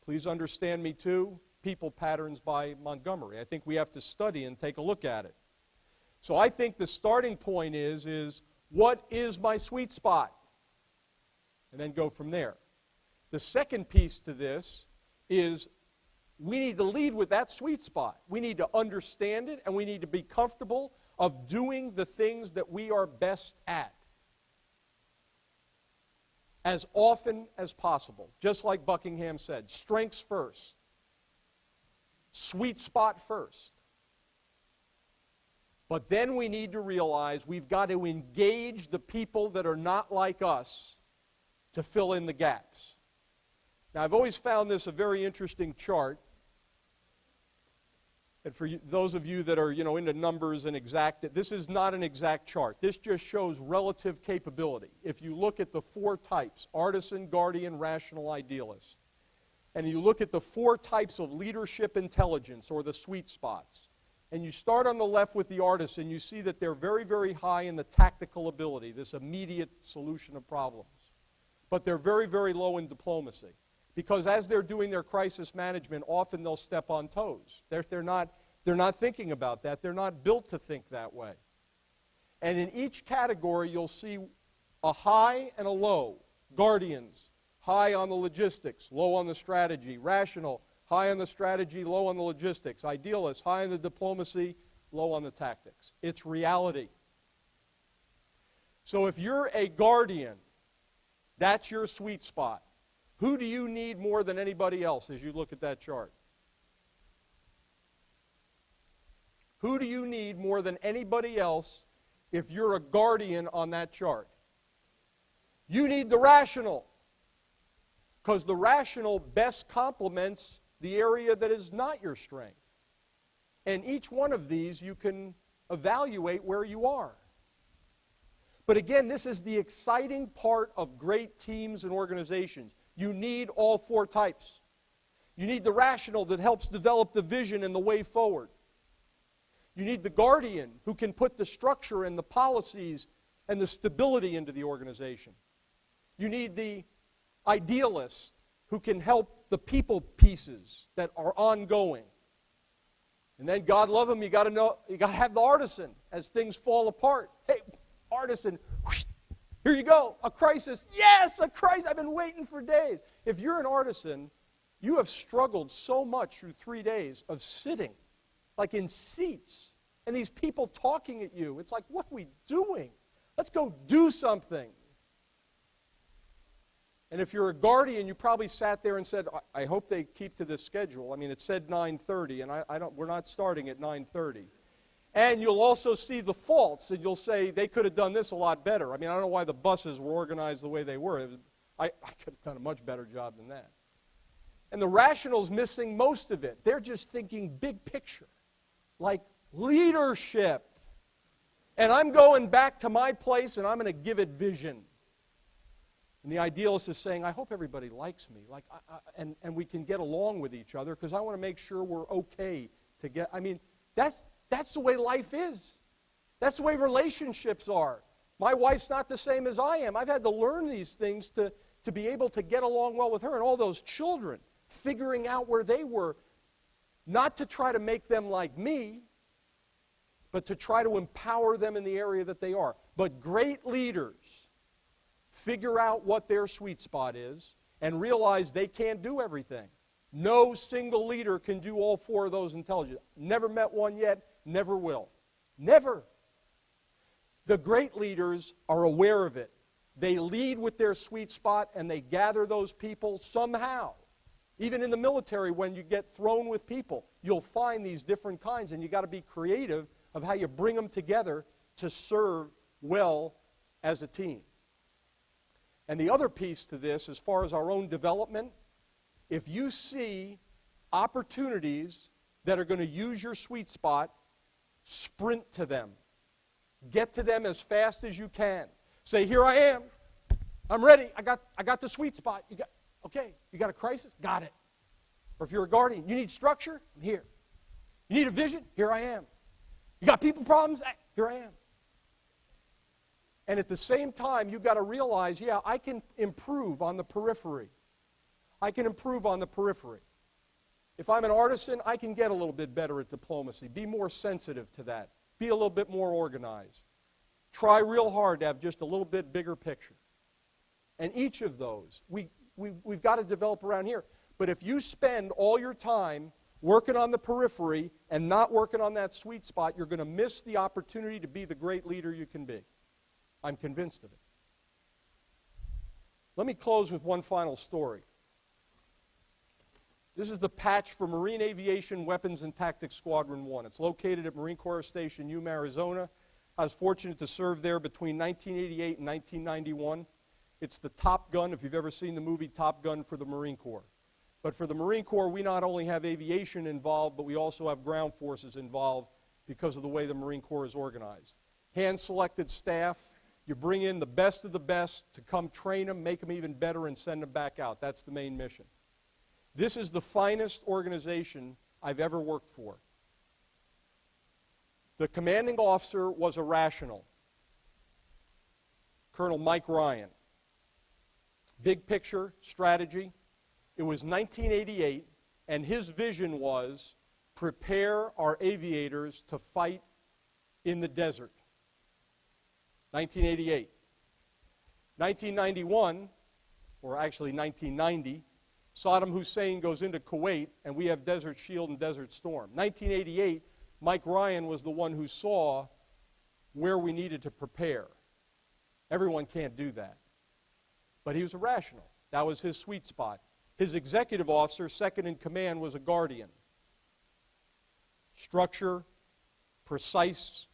Please Understand Me Too, People Patterns by Montgomery. I think we have to study and take a look at it. So I think the starting point is what is my sweet spot? And then go from there. The second piece to this is we need to lead with that sweet spot. We need to understand it, and we need to be comfortable of doing the things that we are best at as often as possible. Just like Buckingham said, strengths first, sweet spot first. But then we need to realize we've got to engage the people that are not like us to fill in the gaps. Now, I've always found this a very interesting chart. And for those of you that are, into numbers and exact, this is not an exact chart. This just shows relative capability. If you look at the four types, artisan, guardian, rational, idealist, and you look at the four types of leadership intelligence, or the sweet spots, and you start on the left with the artisan, you see that they're very, very high in the tactical ability, this immediate solution of problems. But they're very, very low in diplomacy. Because as they're doing their crisis management, often they'll step on toes. They're not thinking about that. They're not built to think that way. And in each category, you'll see a high and a low. Guardians, high on the logistics, low on the strategy. Rational, high on the strategy, low on the logistics. Idealists, high on the diplomacy, low on the tactics. It's reality. So if you're a guardian, that's your sweet spot. Who do you need more than anybody else as you look at that chart? Who do you need more than anybody else if you're a guardian on that chart? You need the rational, because the rational best complements the area that is not your strength. And each one of these you can evaluate where you are. But again, this is the exciting part of great teams and organizations. You need all four types. You need the rational that helps develop the vision and the way forward. You need the guardian who can put the structure and the policies and the stability into the organization. You need the idealist who can help the people pieces that are ongoing. And then, God love him, you got to have the artisan as things fall apart. Hey, artisan, whoosh, here you go, a crisis. Yes, a crisis. I've been waiting for days. If you're an artisan, you have struggled so much through 3 days of sitting, like in seats, and these people talking at you. It's like, what are we doing? Let's go do something. And if you're a guardian, you probably sat there and said, I hope they keep to this schedule. I mean, it said 9:30, and we're not starting at 9:30. And you'll also see the faults, and you'll say, they could have done this a lot better. I mean, I don't know why the buses were organized the way they were. I could have done a much better job than that. And the rational's missing most of it. They're just thinking big picture, like leadership. And I'm going back to my place, and I'm going to give it vision. And the idealist is saying, I hope everybody likes me, and we can get along with each other, because I want to make sure we're okay to get. I mean, that's the way life is. That's the way relationships are. My wife's not the same as I am. I've had to learn these things to be able to get along well with her. And all those children, figuring out where they were, not to try to make them like me, but to try to empower them in the area that they are. But great leaders figure out what their sweet spot is and realize they can't do everything. No single leader can do all four of those intelligently. Never met one yet, never will. Never. The great leaders are aware of it. They lead with their sweet spot, and they gather those people somehow. Even in the military, when you get thrown with people, you'll find these different kinds, and you've got to be creative of how you bring them together to serve well as a team. And the other piece to this, as far as our own development, if you see opportunities that are going to use your sweet spot, sprint to them. Get to them as fast as you can. Say, here I am. I'm ready. I got the sweet spot. You got a crisis? Got it. Or if you're a guardian, you need structure? I'm here. You need a vision? Here I am. You got people problems? Here I am. And at the same time, you've got to realize, yeah, I can improve on the periphery. I can improve on the periphery. If I'm an artisan, I can get a little bit better at diplomacy. Be more sensitive to that. Be a little bit more organized. Try real hard to have just a little bit bigger picture. And each of those, we've got to develop around here. But if you spend all your time working on the periphery and not working on that sweet spot, you're going to miss the opportunity to be the great leader you can be. I'm convinced of it. Let me close with one final story. This is the patch for Marine Aviation Weapons and Tactics Squadron 1. It's located at Marine Corps Station, Yuma, Arizona. I was fortunate to serve there between 1988 and 1991. It's the Top Gun, if you've ever seen the movie Top Gun, for the Marine Corps. But for the Marine Corps, we not only have aviation involved, but we also have ground forces involved because of the way the Marine Corps is organized. Hand-selected staff. You bring in the best of the best to come train them, make them even better, and send them back out. That's the main mission. This is the finest organization I've ever worked for. The commanding officer was a rational, Colonel Mike Ryan. Big picture, strategy. It was 1988, and his vision was prepare our aviators to fight in the desert. 1988. 1991, or actually 1990, Saddam Hussein goes into Kuwait, and we have Desert Shield and Desert Storm. 1988, Mike Ryan was the one who saw where we needed to prepare. Everyone can't do that. But he was rational. That was his sweet spot. His executive officer, second in command, was a guardian. Structure, precise,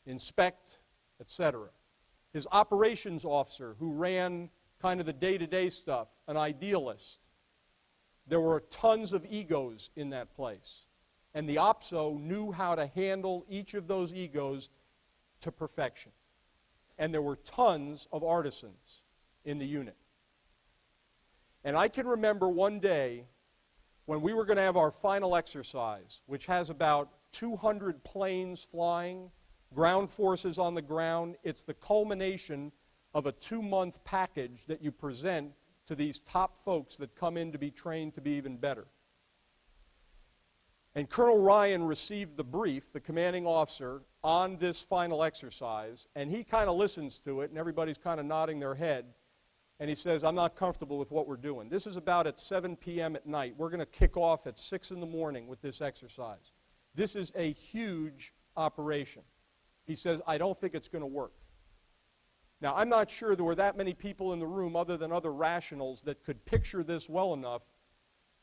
inspect, etc. His operations officer, who ran kind of the day-to-day stuff, an idealist. There were tons of egos in that place. And the OPSO knew how to handle each of those egos to perfection. And there were tons of artisans in the unit. And I can remember one day when we were going to have our final exercise, which has about 200 planes flying, ground forces on the ground. It's the culmination of a 2-month package that you present to these top folks that come in to be trained to be even better. And Colonel Ryan received the brief, the commanding officer, on this final exercise, and he kind of listens to it, and everybody's kind of nodding their head, and he says, I'm not comfortable with what we're doing. This is about at 7 p.m. at night. We're going to kick off at 6 in the morning with this exercise. This is a huge operation. He says, I don't think it's going to work. Now, I'm not sure there were that many people in the room other than other rationals that could picture this well enough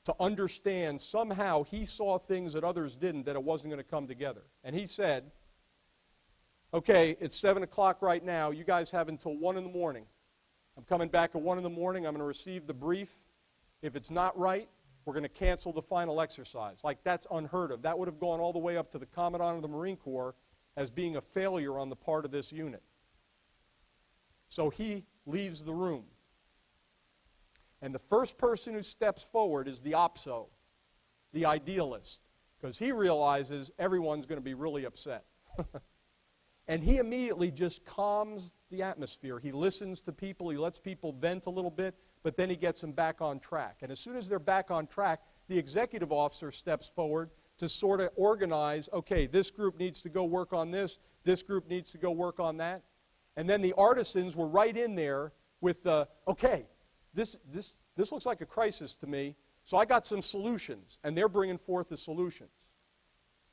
to understand somehow he saw things that others didn't, that it wasn't going to come together. And he said, okay, it's 7 o'clock right now. You guys have until 1 in the morning. I'm coming back at 1 in the morning. I'm going to receive the brief. If it's not right, we're going to cancel the final exercise. Like, that's unheard of. That would have gone all the way up to the Commandant of the Marine Corps as being a failure on the part of this unit. So he leaves the room. And the first person who steps forward is the OPSO, the idealist, because he realizes everyone's going to be really upset. And he immediately just calms the atmosphere. He listens to people, he lets people vent a little bit, but then he gets them back on track. And as soon as they're back on track, the executive officer steps forward to sort of organize, okay, this group needs to go work on this group needs to go work on that. And then the artisans were right in there with the, okay, this looks like a crisis to me, so I got some solutions, and they're bringing forth the solutions.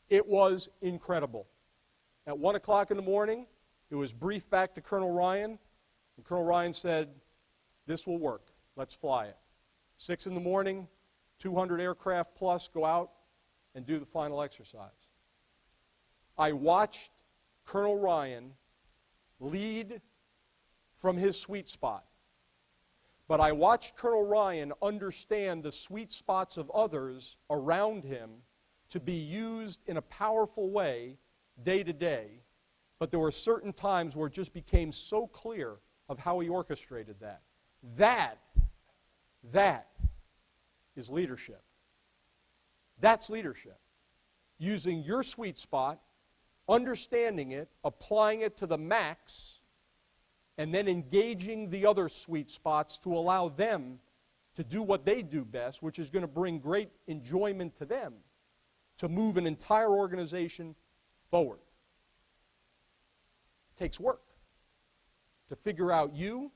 It was incredible. At 1 o'clock in the morning, it was briefed back to Colonel Ryan, and Colonel Ryan said, this will work. Let's fly it. 6 in the morning, 200 aircraft plus go out and do the final exercise. I watched Colonel Ryan lead from his sweet spot. But I watched Colonel Ryan understand the sweet spots of others around him to be used in a powerful way day to day, but there were certain times where it just became so clear of how he orchestrated that. That is leadership. That's leadership. Using your sweet spot, understanding it, applying it to the max, and then engaging the other sweet spots to allow them to do what they do best, which is going to bring great enjoyment to them, to move an entire organization forward. It takes work to figure out you,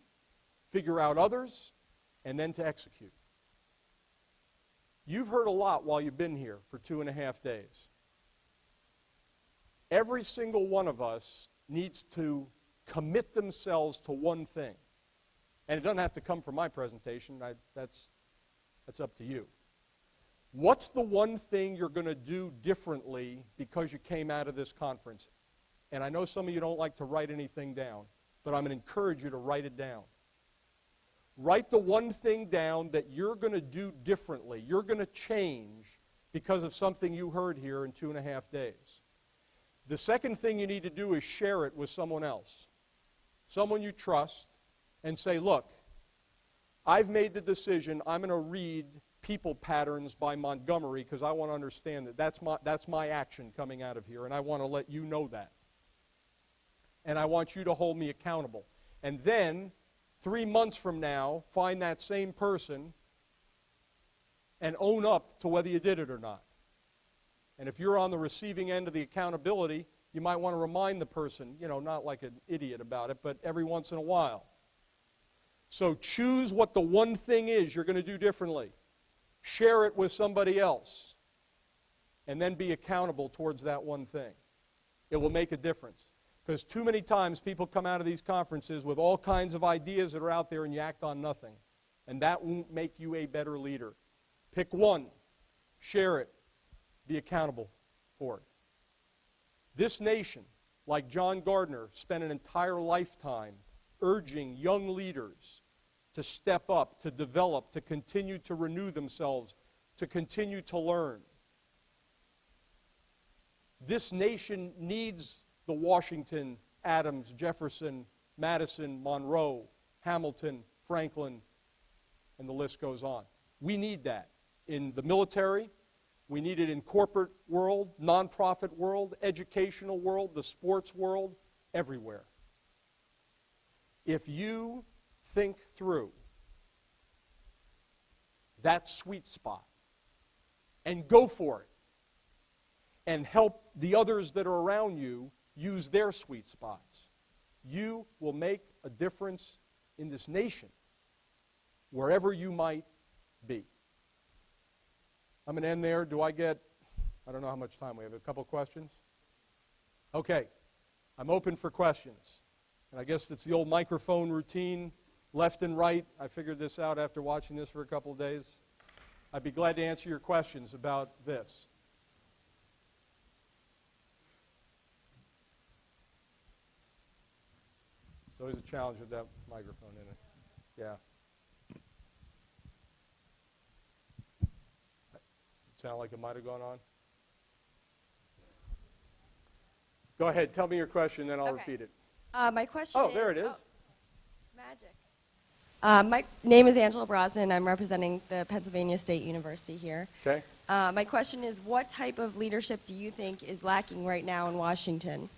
figure out others, and then to execute. You've heard a lot while you've been here for 2.5 days. Every single one of us needs to commit themselves to one thing. And it doesn't have to come from my presentation. That's up to you. What's the one thing you're going to do differently because you came out of this conference? And I know some of you don't like to write anything down, but I'm going to encourage you to write it down. Write the one thing down that you're going to do differently. You're going to change because of something you heard here in 2.5 days. The second thing you need to do is share it with someone else, someone you trust, and say, look, I've made the decision. I'm going to read People Patterns by Montgomery because I want to understand that that's my action coming out of here, and I want to let you know that. And I want you to hold me accountable. And then, 3 months from now, find that same person and own up to whether you did it or not. And if you're on the receiving end of the accountability, you might want to remind the person, not like an idiot about it, but every once in a while. So choose what the one thing is you're going to do differently. Share it with somebody else. and then be accountable towards that one thing. It will make a difference. Because too many times people come out of these conferences with all kinds of ideas that are out there and you act on nothing. And that won't make you a better leader. Pick one, share it, be accountable for it. This nation, like John Gardner, spent an entire lifetime urging young leaders to step up, to develop, to continue to renew themselves, to continue to learn. This nation needs the Washington, Adams, Jefferson, Madison, Monroe, Hamilton, Franklin, and the list goes on. We need that in the military. We need it in corporate world, nonprofit world, educational world, the sports world, everywhere. If you think through that sweet spot and go for it and help the others that are around you use their sweet spots, you will make a difference in this nation wherever you might be. I'm going to end there. I don't know how much time we have. A couple questions? Okay. I'm open for questions. And I guess it's the old microphone routine, left and right. I figured this out after watching this for a couple of days. I'd be glad to answer your questions about this. It's always a challenge with that microphone, isn't it? Yeah. It sounded like it might have gone on. Go ahead. Tell me your question, then I'll repeat it. My question is... Oh, there it is. Oh, magic. My name is Angela Brosnan. I'm representing the Pennsylvania State University here. Okay. My question is, what type of leadership do you think is lacking right now in Washington?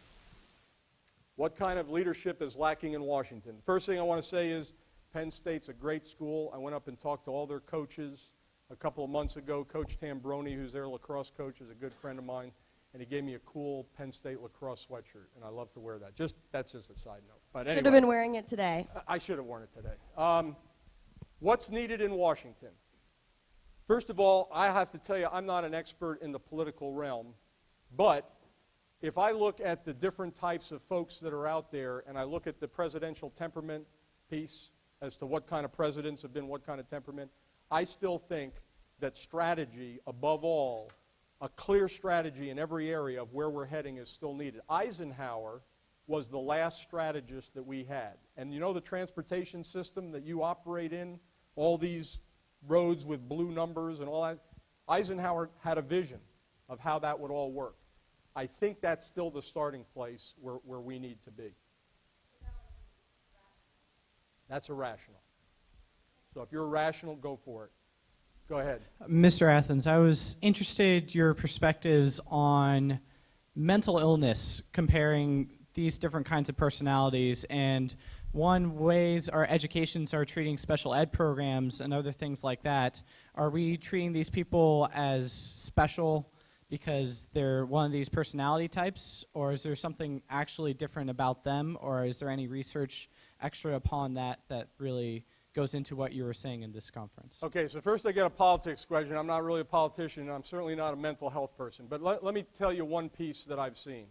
What kind of leadership is lacking in Washington? First thing I want to say is Penn State's a great school. I went up and talked to all their coaches a couple of months ago. Coach Tambroni, who's their lacrosse coach, is a good friend of mine, and he gave me a cool Penn State lacrosse sweatshirt, and I love to wear that. That's just a side note. But anyway, should have been wearing it today. I should have worn it today. What's needed in Washington? First of all, I have to tell you, I'm not an expert in the political realm, but if I look at the different types of folks that are out there, and I look at the presidential temperament piece as to what kind of presidents have been what kind of temperament, I still think that strategy, above all, a clear strategy in every area of where we're heading is still needed. Eisenhower was the last strategist that we had. And you know the transportation system that you operate in, all these roads with blue numbers and all that? Eisenhower had a vision of how that would all work. I think that's still the starting place where we need to be. That's irrational. So if you're irrational, go for it. Go ahead. Mr. Athens, I was interested your perspectives on mental illness, comparing these different kinds of personalities, and one, ways our educations are treating special ed programs and other things like that. Are we treating these people as special because they're one of these personality types, or is there something actually different about them, or is there any research extra upon that that really goes into what you were saying in this conference? Okay, so first I get a politics question. I'm not really a politician, and I'm certainly not a mental health person. But let me tell you one piece that I've seen.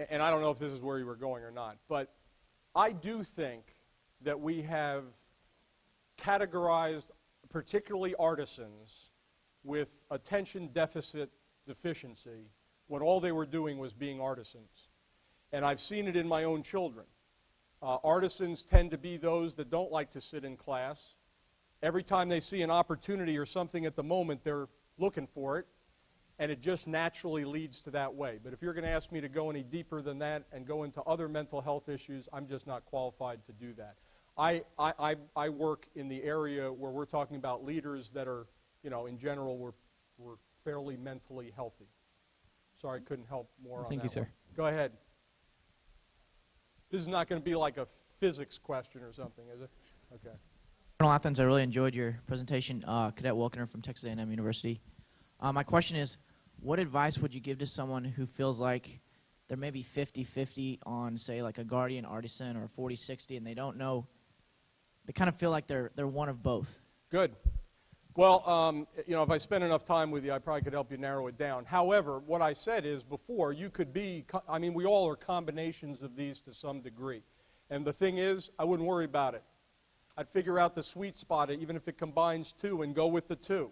And I don't know if this is where you were going or not, but I do think that we have categorized particularly artisans with attention deficit deficiency when all they were doing was being artisans. And I've seen it in my own children. Artisans tend to be those that don't like to sit in class. Every time they see an opportunity or something at the moment, they're looking for it, and it just naturally leads to that way. But if you're going to ask me to go any deeper than that and go into other mental health issues, I'm just not qualified to do that. I work in the area where we're talking about leaders that are, in general, we're fairly mentally healthy. Sorry, I couldn't help more on that. Thank you, sir. Go ahead. This is not going to be like a physics question or something, is it? Okay. Colonel Athens, I really enjoyed your presentation. Cadet Wilkener from Texas A&M University. My question is, what advice would you give to someone who feels like they're maybe 50-50 on, say, like a Guardian, Artisan, or 40-60, and they don't know, they kind of feel like they're one of both? Good. Well, if I spend enough time with you, I probably could help you narrow it down. However, what I said is before, you could be, we all are combinations of these to some degree. And the thing is, I wouldn't worry about it. I'd figure out the sweet spot, even if it combines two, and go with the two.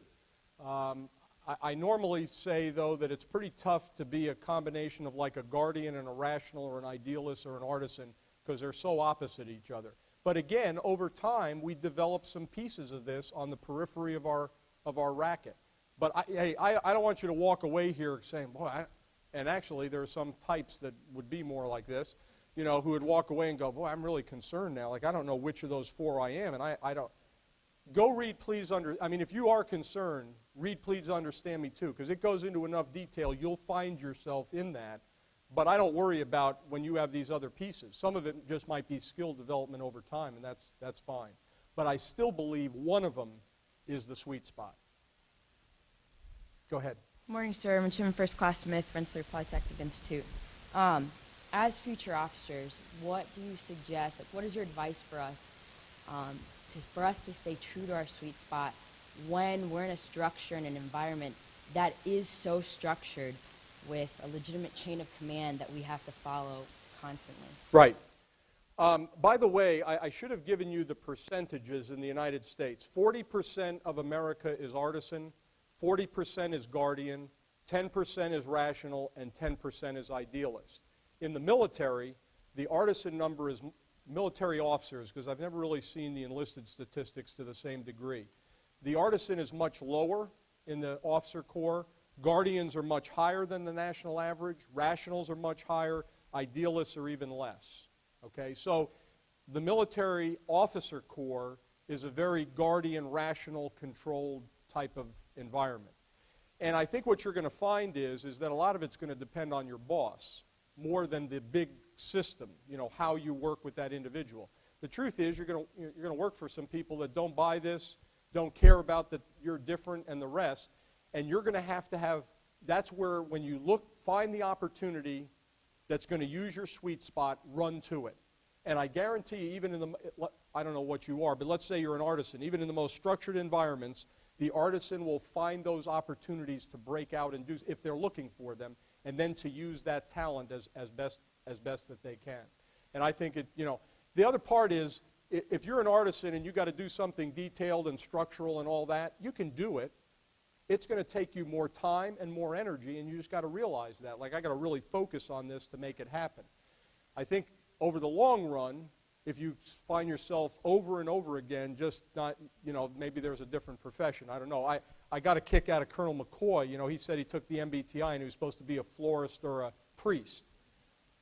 I normally say, though, that it's pretty tough to be a combination of like a guardian and a rational or an idealist or an artisan because they're so opposite each other. But again, over time, we develop some pieces of this on the periphery of our racket. But I don't want you to walk away here saying, boy, and actually there are some types that would be more like this, who would walk away and go, boy, I'm really concerned now. Like, I don't know which of those four I am, and I don't. Go read Please if you are concerned, read Please Understand Me Too, because it goes into enough detail, you'll find yourself in that. But I don't worry about when you have these other pieces. Some of it just might be skill development over time, and that's fine. But I still believe one of them is the sweet spot. Go ahead. Morning, sir. I'm Chairman First Class Smith, Rensselaer Polytechnic Institute. As future officers, what do you suggest? Like, what is your advice for us, for us to stay true to our sweet spot when we're in a structure and an environment that is so structured with a legitimate chain of command that we have to follow constantly? Right. By the way, I should have given you the percentages in the United States. 40% of America is artisan, 40% is guardian, 10% is rational, and 10% is idealist. In the military, the artisan number is military officers, because I've never really seen the enlisted statistics to the same degree. The artisan is much lower in the officer corps. Guardians are much higher than the national average. Rationals are much higher. Idealists are even less. Okay, so the military officer corps is a very guardian, rational, controlled type of environment. And I think what you're going to find is that a lot of it's going to depend on your boss more than the big system, how you work with that individual. The truth is you're going to work for some people that don't buy this, don't care about that you're different and the rest, and you're going to have, that's where when you find the opportunity that's going to use your sweet spot, run to it. And I guarantee you, even in I don't know what you are, but let's say you're an artisan, even in the most structured environments, the artisan will find those opportunities to break out and do, if they're looking for them, and then to use that talent as best that they can. And I think the other part is, if you're an artisan and you got to do something detailed and structural and all that, you can do it. It's going to take you more time and more energy, and you just got to realize that. Like, I got to really focus on this to make it happen. I think over the long run, if you find yourself over and over again, just not, maybe there's a different profession. I don't know. I got a kick out of Colonel McCoy. He said he took the MBTI and he was supposed to be a florist or a priest.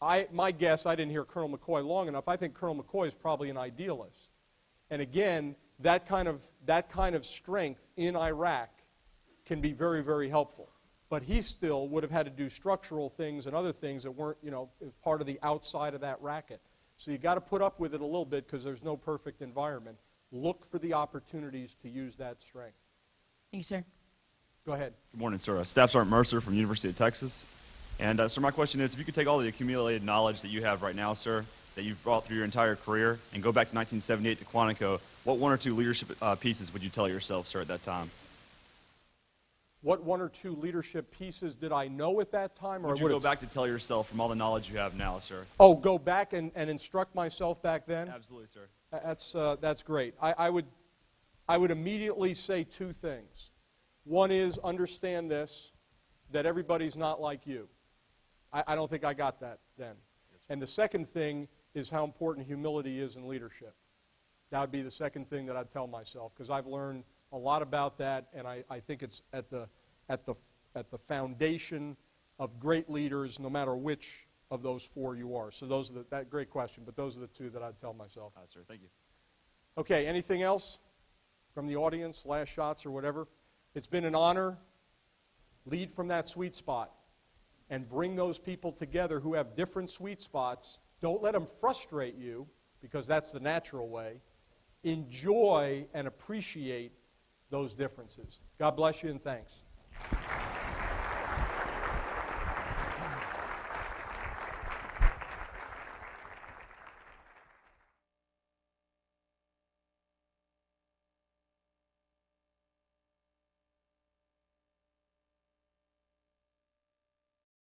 My guess, I didn't hear Colonel McCoy long enough. I think Colonel McCoy is probably an idealist. And again, that kind of strength in Iraq can be very, very helpful. But he still would have had to do structural things and other things that weren't, part of the outside of that racket. So you got to put up with it a little bit because there's no perfect environment. Look for the opportunities to use that strength. Thank you, sir. Go ahead. Good morning, sir. Staff Sergeant Mercer from the University of Texas. And, sir, my question is, if you could take all the accumulated knowledge that you have right now, sir, that you've brought through your entire career, and go back to 1978 to Quantico, what one or two leadership pieces would you tell yourself, sir, at that time? What one or two leadership pieces did I know at that time? Or Would you go back to tell yourself from all the knowledge you have now, sir? Oh, go back and instruct myself back then? Absolutely, sir. That's great. I would immediately say two things. One is understand this, that everybody's not like you. I don't think I got that then. Yes, and the second thing is how important humility is in leadership. That would be the second thing that I'd tell myself, because I've learned a lot about that, and I think it's at the foundation of great leaders, no matter which of those four you are. So those are that great question, but those are the two that I'd tell myself. Sir, thank you. Okay, anything else from the audience, last shots or whatever? It's been an honor. Lead from that sweet spot and bring those people together who have different sweet spots. Don't let them frustrate you, because that's the natural way. Enjoy and appreciate those differences. God bless you, and thanks.